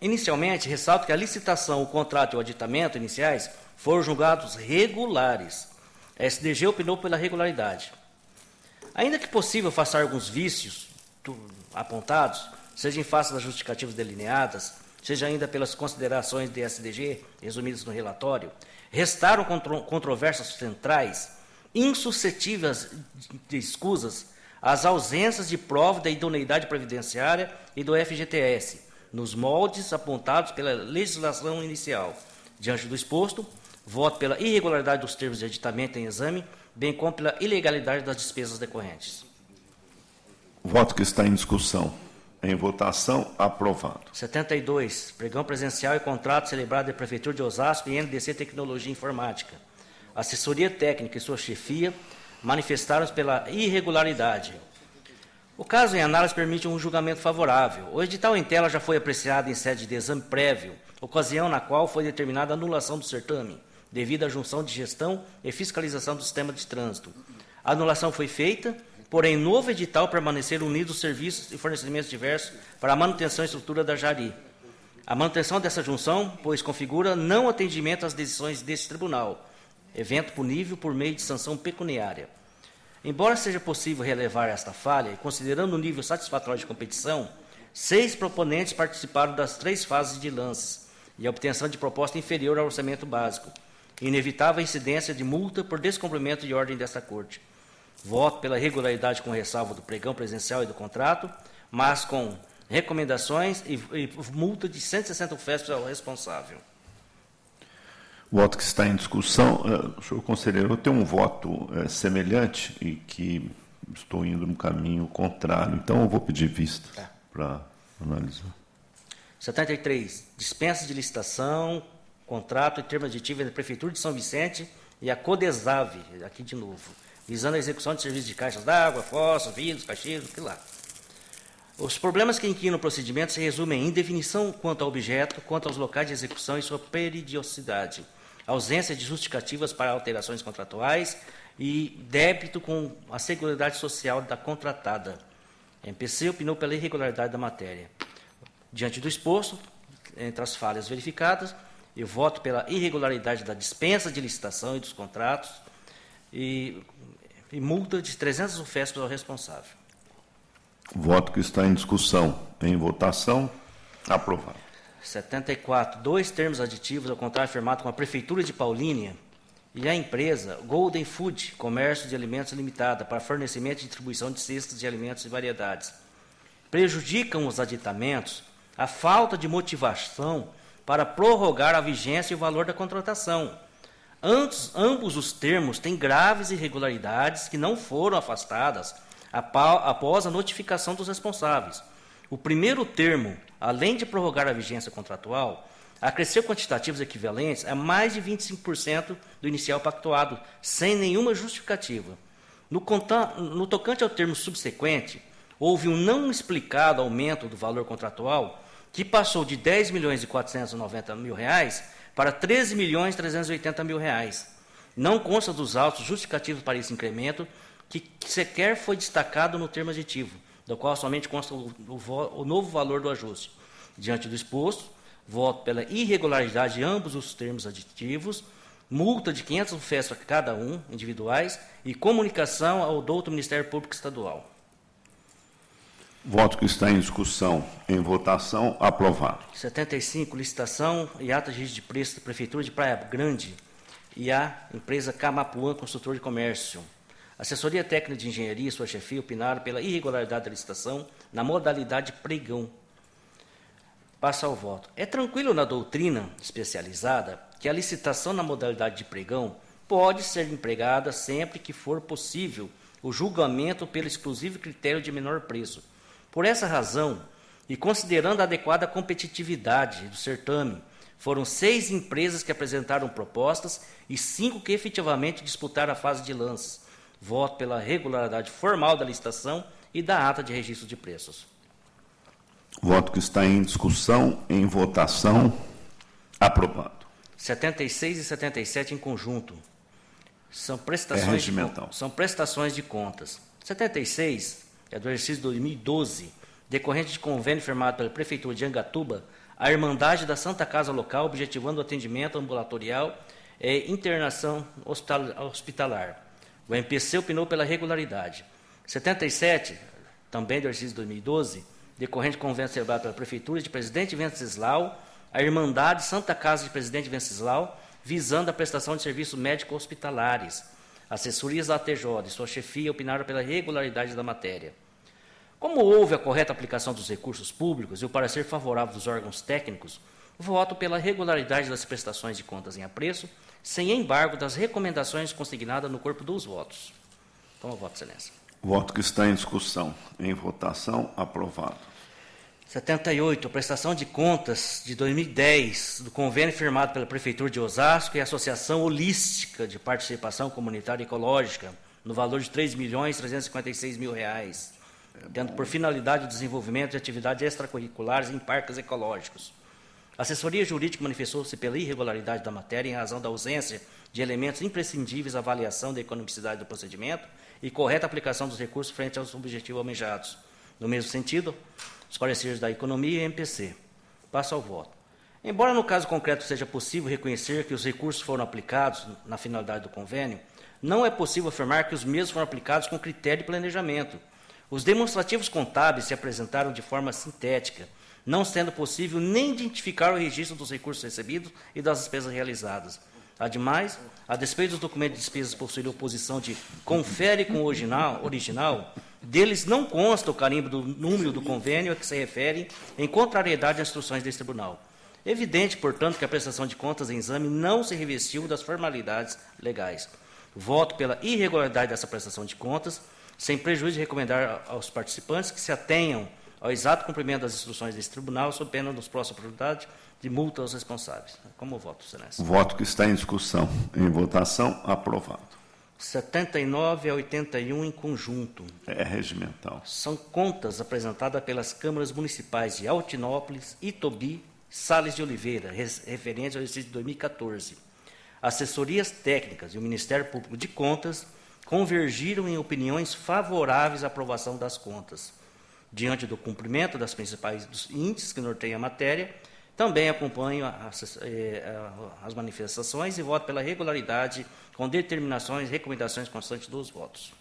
Inicialmente, ressalto que a licitação, o contrato e o aditamento iniciais foram julgados regulares. A SDG opinou pela regularidade. Ainda que possível afastar alguns vícios apontados, seja em face das justificativas delineadas, seja ainda pelas considerações de SDG resumidas no relatório, restaram controvérsias centrais, insuscetíveis de escusas, as ausências de prova da idoneidade previdenciária e do FGTS, nos moldes apontados pela legislação inicial. Diante do exposto, voto pela irregularidade dos termos de aditamento em exame, bem como pela ilegalidade das despesas decorrentes. Voto que está em discussão. Em votação, aprovado. 72. Pregão presencial e contrato celebrado da Prefeitura de Osasco e NDC Tecnologia e Informática. A assessoria técnica e sua chefia manifestaram-se pela irregularidade. O caso em análise permite um julgamento favorável. O edital em tela já foi apreciado em sede de exame prévio, ocasião na qual foi determinada a anulação do certame, devido à junção de gestão e fiscalização do sistema de trânsito. A anulação foi feita, porém, novo edital permaneceram unidos serviços e fornecimentos diversos para a manutenção e estrutura da Jari. A manutenção dessa junção, pois configura não atendimento às decisões deste tribunal, evento punível por meio de sanção pecuniária. Embora seja possível relevar esta falha, e considerando o nível satisfatório de competição, 6 proponentes participaram das 3 fases de lances e a obtenção de proposta inferior ao orçamento básico, inevitável a incidência de multa por descumprimento de ordem desta Corte. Voto pela regularidade com ressalva do pregão presencial e do contrato, mas com recomendações e multa de 160 UFESP ao responsável. Voto que está em discussão. Senhor conselheiro, eu tenho um voto semelhante e que estou indo no caminho contrário, então eu vou pedir vista para analisar. 73. Dispensa de licitação, contrato e termo aditivo entre a Prefeitura de São Vicente e a Codesave, aqui de novo, visando a execução de serviços de caixas d'água, fossas, vidros, caixeiros, aquilo lá. Os problemas que inquinam o procedimento se resumem em indefinição quanto ao objeto, quanto aos locais de execução e sua periodicidade, ausência de justificativas para alterações contratuais e débito com a Seguridade Social da contratada. A MPC opinou pela irregularidade da matéria. Diante do exposto, entre as falhas verificadas, eu voto pela irregularidade da dispensa de licitação e dos contratos e multa de 300 UFESP ao responsável. Voto que está em discussão. Em votação. Aprovado. 74. 2 termos aditivos ao contrato firmado com a Prefeitura de Paulínia e a empresa Golden Food, Comércio de Alimentos Limitada, para fornecimento e distribuição de cestas de alimentos e variedades. Prejudicam os aditamentos a falta de motivação para prorrogar a vigência e o valor da contratação. Ambos os termos têm graves irregularidades que não foram afastadas após a notificação dos responsáveis. O primeiro termo, além de prorrogar a vigência contratual, acresceu quantitativos equivalentes a mais de 25% do inicial pactuado, sem nenhuma justificativa. No tocante ao termo subsequente, houve um não explicado aumento do valor contratual, que passou de R$ 10.490.000 para R$ 13.380.000. Não consta dos autos justificativos para esse incremento, que sequer foi destacado no termo aditivo, do qual somente consta o novo valor do ajuste. Diante do exposto, voto pela irregularidade de ambos os termos aditivos, multa de 500 UFESP a cada um, individuais, e comunicação ao douto Ministério Público Estadual. Voto que está em discussão. Em votação. Aprovado. 75. Licitação e ata de registro de preço da Prefeitura de Praia Grande e a empresa Camapuã Construtor de Comércio. Assessoria Técnica de Engenharia e sua chefia opinaram pela irregularidade da licitação na modalidade pregão. Passa ao voto. É tranquilo na doutrina especializada que a licitação na modalidade de pregão pode ser empregada sempre que for possível o julgamento pelo exclusivo critério de menor preço. Por essa razão, e considerando a adequada competitividade do certame, foram 6 empresas que apresentaram propostas e 5 que efetivamente disputaram a fase de lances. Voto pela regularidade formal da licitação e da ata de registro de preços. Voto que está em discussão. Em votação. Aprovado. 76 e 77 em conjunto. São prestações, regimental. São prestações de contas. 76 é do exercício 2012, decorrente de convênio firmado pela Prefeitura de Angatuba, a Irmandade da Santa Casa Local, objetivando o atendimento ambulatorial e internação hospitalar. O MPC opinou pela regularidade. 77, também do exercício 2012, decorrente de convênio celebrado pela Prefeitura de Presidente Venceslau, a Irmandade Santa Casa de Presidente Venceslau, visando a prestação de serviços médico-hospitalares. Assessorias da ATJ e sua chefia opinaram pela regularidade da matéria. Como houve a correta aplicação dos recursos públicos e o parecer favorável dos órgãos técnicos, voto pela regularidade das prestações de contas em apreço, sem embargo das recomendações consignadas no corpo dos votos. Toma voto, Excelência. Voto que está em discussão. Em votação. Aprovado. 78. Prestação de contas de 2010 do convênio firmado pela Prefeitura de Osasco e a Associação Holística de Participação Comunitária Ecológica, no valor de R$ 3.356.000, tendo por finalidade o desenvolvimento de atividades extracurriculares em parques ecológicos. A assessoria jurídica manifestou-se pela irregularidade da matéria em razão da ausência de elementos imprescindíveis à avaliação da economicidade do procedimento e correta aplicação dos recursos frente aos objetivos almejados. No mesmo sentido, os pareceres da Economia e MPC. Passo ao voto. Embora no caso concreto seja possível reconhecer que os recursos foram aplicados na finalidade do convênio, não é possível afirmar que os mesmos foram aplicados com critério de planejamento. Os demonstrativos contábeis se apresentaram de forma sintética, não sendo possível nem identificar o registro dos recursos recebidos e das despesas realizadas. Ademais, a despeito dos documentos de despesas possuírem oposição de confere com o original, deles não consta o carimbo do número do convênio a que se refere, em contrariedade às instruções deste tribunal. Evidente, portanto, que a prestação de contas em exame não se revestiu das formalidades legais. Voto pela irregularidade dessa prestação de contas, sem prejuízo de recomendar aos participantes que se atenham ao exato cumprimento das instruções desse tribunal, sob pena dos próximos oportunidade de multa aos responsáveis. Como voto, Excelência? Voto que está em discussão. Em votação, aprovado. 79 a 81 em conjunto. É regimental. São contas apresentadas pelas câmaras municipais de Altinópolis, Itobi, Sales de Oliveira, referentes ao exercício de 2014. Assessorias técnicas e o Ministério Público de Contas convergiram em opiniões favoráveis à aprovação das contas. Diante do cumprimento das principais dos índices que norteiam a matéria, também acompanho as manifestações e voto pela regularidade com determinações e recomendações constantes dos votos.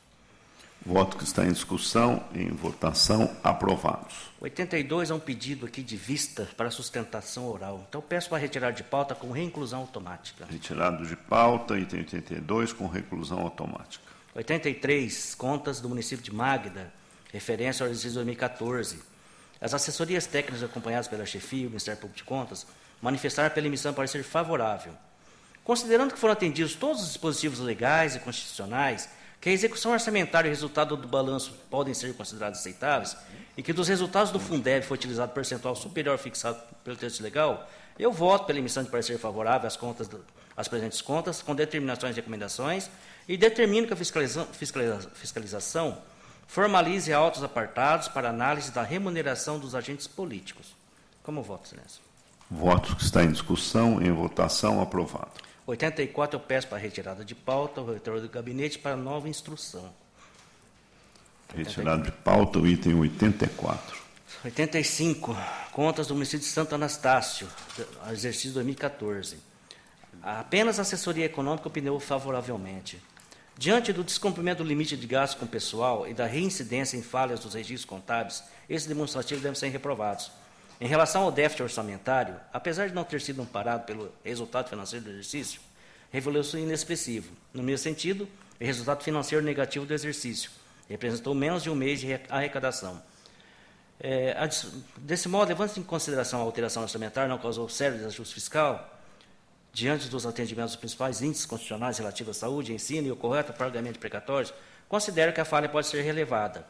Voto que está em discussão, em votação, aprovados. 82 é um pedido aqui de vista para sustentação oral. Então, peço para retirar de pauta com reinclusão automática. Retirado de pauta, item 82, com reclusão automática. 83, contas do município de Magda, referência ao exercício de 2014. As assessorias técnicas acompanhadas pela chefia e o Ministério Público de Contas manifestaram pela emissão de parecer favorável. Considerando que foram atendidos todos os dispositivos legais e constitucionais, que a execução orçamentária e o resultado do balanço podem ser considerados aceitáveis e que dos resultados do Fundeb foi utilizado percentual superior fixado pelo texto legal, eu voto pela emissão de parecer favorável às presentes contas, com determinações e recomendações, e determino que a fiscalização formalize autos apartados para análise da remuneração dos agentes políticos. Como voto, Excelência? Voto que está em discussão, em votação, aprovado. 84, eu peço para retirada de pauta, o reitor do gabinete para nova instrução. Retirado de pauta, o item 84. 85, contas do município de Santo Anastácio, exercício 2014. Apenas a assessoria econômica opinou favoravelmente. Diante do descumprimento do limite de gasto com pessoal e da reincidência em falhas dos registros contábeis, esses demonstrativos devem ser reprovados. Em relação ao déficit orçamentário, apesar de não ter sido amparado pelo resultado financeiro do exercício, revelou-se inexpressivo. No mesmo sentido, o resultado financeiro negativo do exercício representou menos de um mês de arrecadação. Desse modo, levando-se em consideração a alteração orçamentária não causou sério desajuste fiscal, diante dos atendimentos dos principais índices constitucionais relativos à saúde, ensino e o correto pagamento de precatórios, considero que a falha pode ser relevada.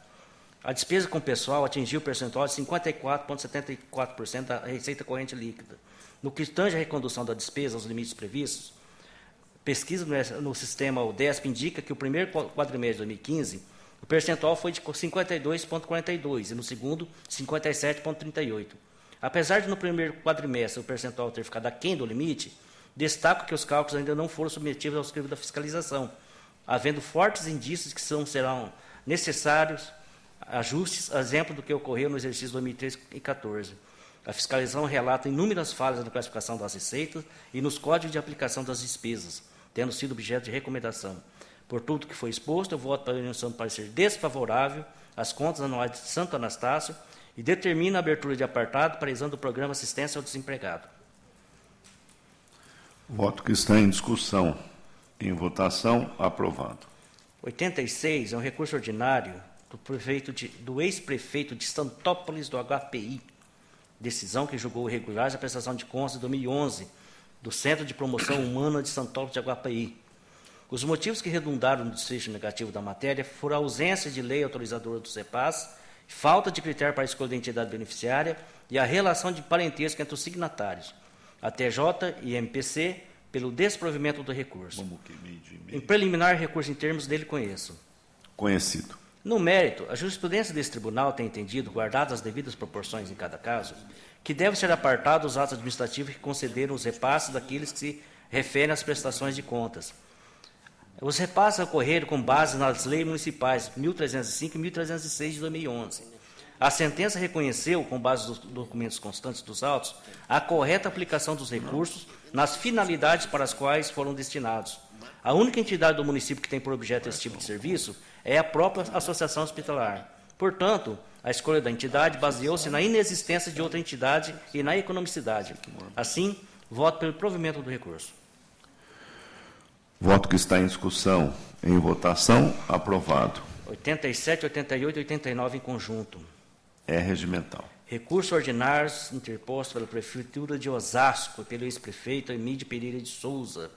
A despesa com pessoal atingiu o percentual de 54,74% da receita corrente líquida. No que tange à recondução da despesa aos limites previstos, pesquisa no sistema UDESP indica que o primeiro quadrimestre de 2015, o percentual foi de 52,42% e no segundo, 57,38%. Apesar de no primeiro quadrimestre o percentual ter ficado aquém do limite, destaco que os cálculos ainda não foram submetidos ao crivo da fiscalização, havendo fortes indícios que serão necessários ajustes, a exemplo do que ocorreu no exercício 2013 e 2014. A fiscalização relata inúmeras falhas na classificação das receitas e nos códigos de aplicação das despesas, tendo sido objeto de recomendação. Por tudo que foi exposto, eu voto para a emissão de parecer desfavorável às contas anuais de Santo Anastácio e determino a abertura de apartado para exame do programa Assistência ao Desempregado. Voto que está em discussão. Em votação, aprovado. 86 é um recurso ordinário do ex-prefeito de Santópolis do HPI, decisão que julgou irregulares a prestação de contas de 2011 do Centro de Promoção Humana de Santópolis de HPI. Os motivos que redundaram no desfecho negativo da matéria foram a ausência de lei autorizadora do CEPAS, falta de critério para a escolha da entidade beneficiária e a relação de parentesco entre os signatários, a TJ e MPC, pelo desprovimento do recurso. Em preliminar, recurso em termos dele conheço. Conhecido. No mérito, a jurisprudência desse tribunal tem entendido, guardadas as devidas proporções em cada caso, que deve ser apartado os atos administrativos que concederam os repasses daqueles que se referem às prestações de contas. Os repasses ocorreram com base nas leis municipais 1305 e 1306 de 2011. a sentença reconheceu, com base nos documentos constantes dos autos, a correta aplicação dos recursos nas finalidades para as quais foram destinados. A única entidade do município que tem por objeto esse tipo de serviço é a própria associação hospitalar. Portanto, a escolha da entidade baseou-se na inexistência de outra entidade e na economicidade. Assim, voto pelo provimento do recurso. Voto que está em discussão. Em votação, aprovado. 87, 88 e 89 em conjunto. É regimental. Recurso ordinário interposto pela Prefeitura de Osasco, pelo ex-prefeito Emílio Pereira de Souza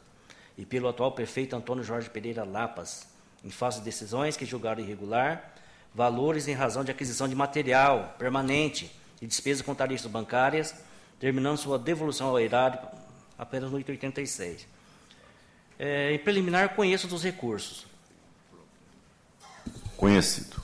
e pelo atual prefeito Antônio Jorge Pereira Lapas, em face de decisões que julgaram irregular valores em razão de aquisição de material permanente e despesas com tarifas bancárias, terminando sua devolução ao erário apenas no 886. Em preliminar, conheço dos recursos. Conhecido.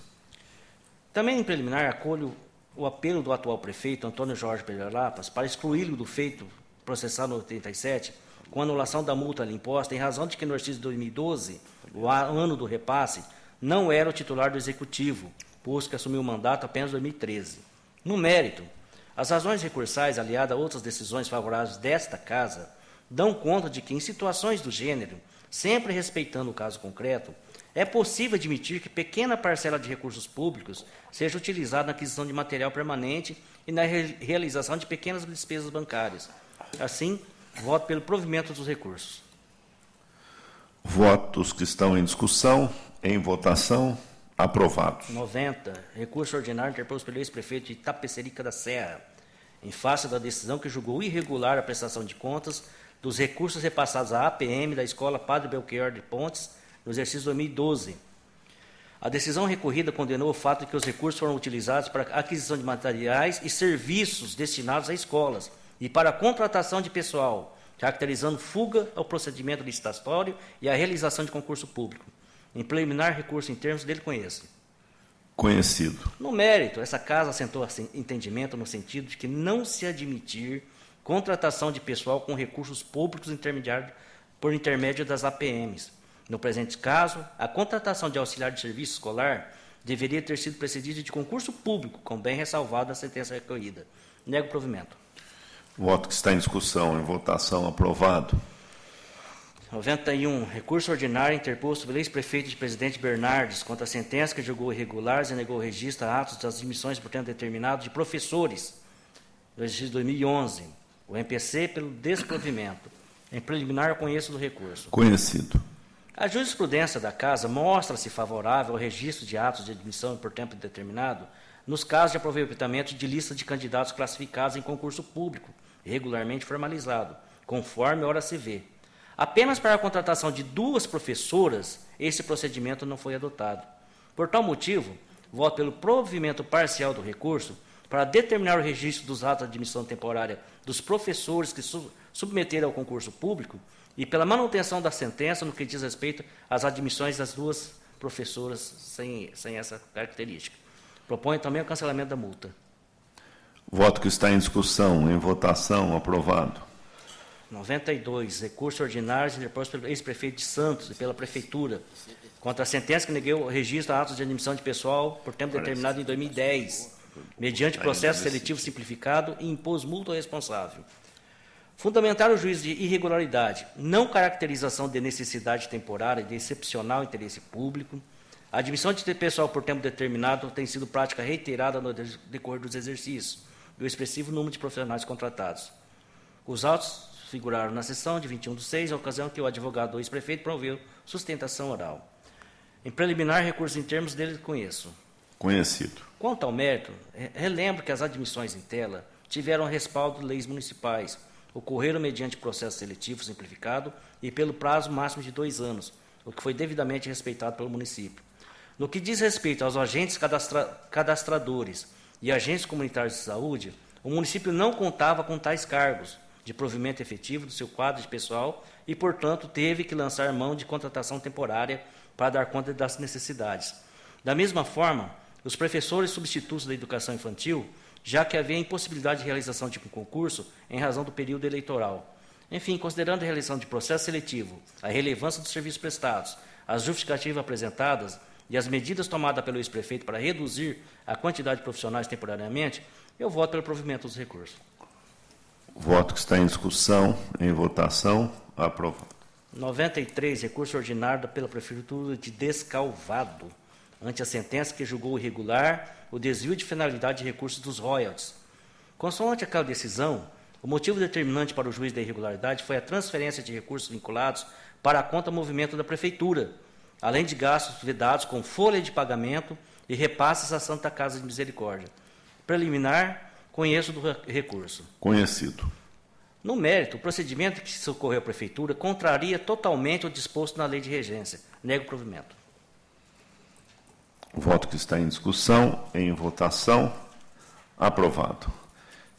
Também em preliminar, acolho o apelo do atual prefeito, Antônio Jorge Pereira Lapas, para excluí-lo do feito processado no 87, com anulação da multa imposta, em razão de que no exercício de 2012, o ano do repasse, não era o titular do Executivo, posto que assumiu o mandato apenas em 2013. No mérito, as razões recursais, aliadas a outras decisões favoráveis desta Casa, dão conta de que, em situações do gênero, sempre respeitando o caso concreto, é possível admitir que pequena parcela de recursos públicos seja utilizada na aquisição de material permanente e na realização de pequenas despesas bancárias. Assim, voto pelo provimento dos recursos. Votos que estão em discussão, em votação, aprovados. 90. Recurso ordinário interposto pelo ex-prefeito de Itapecerica da Serra, em face da decisão que julgou irregular a prestação de contas dos recursos repassados à APM da Escola Padre Belchior de Pontes, no exercício 2012. A decisão recorrida condenou o fato de que os recursos foram utilizados para a aquisição de materiais e serviços destinados a escolas e para a contratação de pessoal, caracterizando fuga ao procedimento licitatório e à realização de concurso público. Em preliminar, recurso em termos dele conheço. Conhecido. No mérito, essa Casa assentou entendimento no sentido de que não se admitir contratação de pessoal com recursos públicos por intermédio das APMs. No presente caso, a contratação de auxiliar de serviço escolar deveria ter sido precedida de concurso público, com bem ressalvada a sentença recorrida. Nego o provimento. Voto que está em discussão, em votação, aprovado. 91. Recurso ordinário interposto pelo ex-prefeito de Presidente Bernardes contra a sentença que julgou irregulares e negou o registro a atos das admissões por tempo determinado de professores do exercício 2011. O MPC pelo desprovimento. Em preliminar, conheço do recurso. Conhecido. A jurisprudência da Casa mostra-se favorável ao registro de atos de admissão por tempo determinado nos casos de aproveitamento de lista de candidatos classificados em concurso público, regularmente formalizado, conforme ora se vê. Apenas para a contratação de 2 professoras, esse procedimento não foi adotado. Por tal motivo, voto pelo provimento parcial do recurso para determinar o registro dos atos de admissão temporária dos professores que submeteram ao concurso público e pela manutenção da sentença no que diz respeito às admissões das 2 professoras sem essa característica. Proponho também o cancelamento da multa. Voto que está em discussão, em votação, aprovado. 92. Recurso ordinário interposto pelo ex-prefeito de Santos e pela Prefeitura contra a sentença que negou o registro a atos de admissão de pessoal por tempo determinado em 2010, mediante processo seletivo simplificado e impôs multa ao responsável. Fundamentar o juízo de irregularidade, não caracterização de necessidade temporária e de excepcional interesse público. A admissão de pessoal por tempo determinado tem sido prática reiterada no decorrer dos exercícios, do expressivo número de profissionais contratados. Os autos figuraram na sessão de 21/6, a ocasião que o advogado do ex-prefeito promoveu sustentação oral. Em preliminar, recurso em termos dele conheço. Conhecido. Quanto ao mérito, relembro que as admissões em tela tiveram respaldo de leis municipais, ocorreram mediante processo seletivo simplificado e pelo prazo máximo de 2 anos, o que foi devidamente respeitado pelo município. No que diz respeito aos agentes cadastradores e agentes comunitários de saúde, o município não contava com tais cargos de provimento efetivo do seu quadro de pessoal e, portanto, teve que lançar mão de contratação temporária para dar conta das necessidades. Da mesma forma, os professores substitutos da educação infantil, já que havia impossibilidade de realização de um concurso em razão do período eleitoral. Enfim, considerando a realização de processo seletivo, a relevância dos serviços prestados, as justificativas apresentadas e as medidas tomadas pelo ex-prefeito para reduzir a quantidade de profissionais temporariamente, eu voto pelo provimento dos recursos. O voto que está em discussão, em votação, aprovado. 93, recurso ordinário pela Prefeitura de Descalvado, ante a sentença que julgou irregular o desvio de finalidade de recursos dos royalties. Consoante aquela decisão, o motivo determinante para o juiz da irregularidade foi a transferência de recursos vinculados para a conta movimento da Prefeitura, além de gastos vedados com folha de pagamento e repasses à Santa Casa de Misericórdia. Preliminar, conheço do recurso. Conhecido. No mérito, o procedimento que socorreu a Prefeitura contraria totalmente o disposto na Lei de Regência. Nego o provimento. O voto que está em discussão, em votação, aprovado.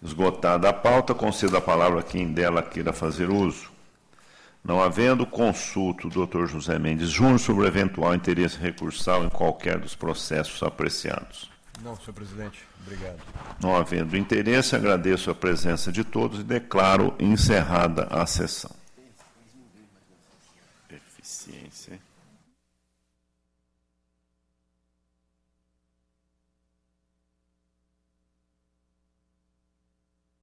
Esgotada a pauta, concedo a palavra a quem dela queira fazer uso. Não havendo, consulto o Dr. José Mendes Júnior sobre o eventual interesse recursal em qualquer dos processos apreciados. Não, senhor presidente. Obrigado. Não havendo interesse, agradeço a presença de todos e declaro encerrada a sessão. Eficiência.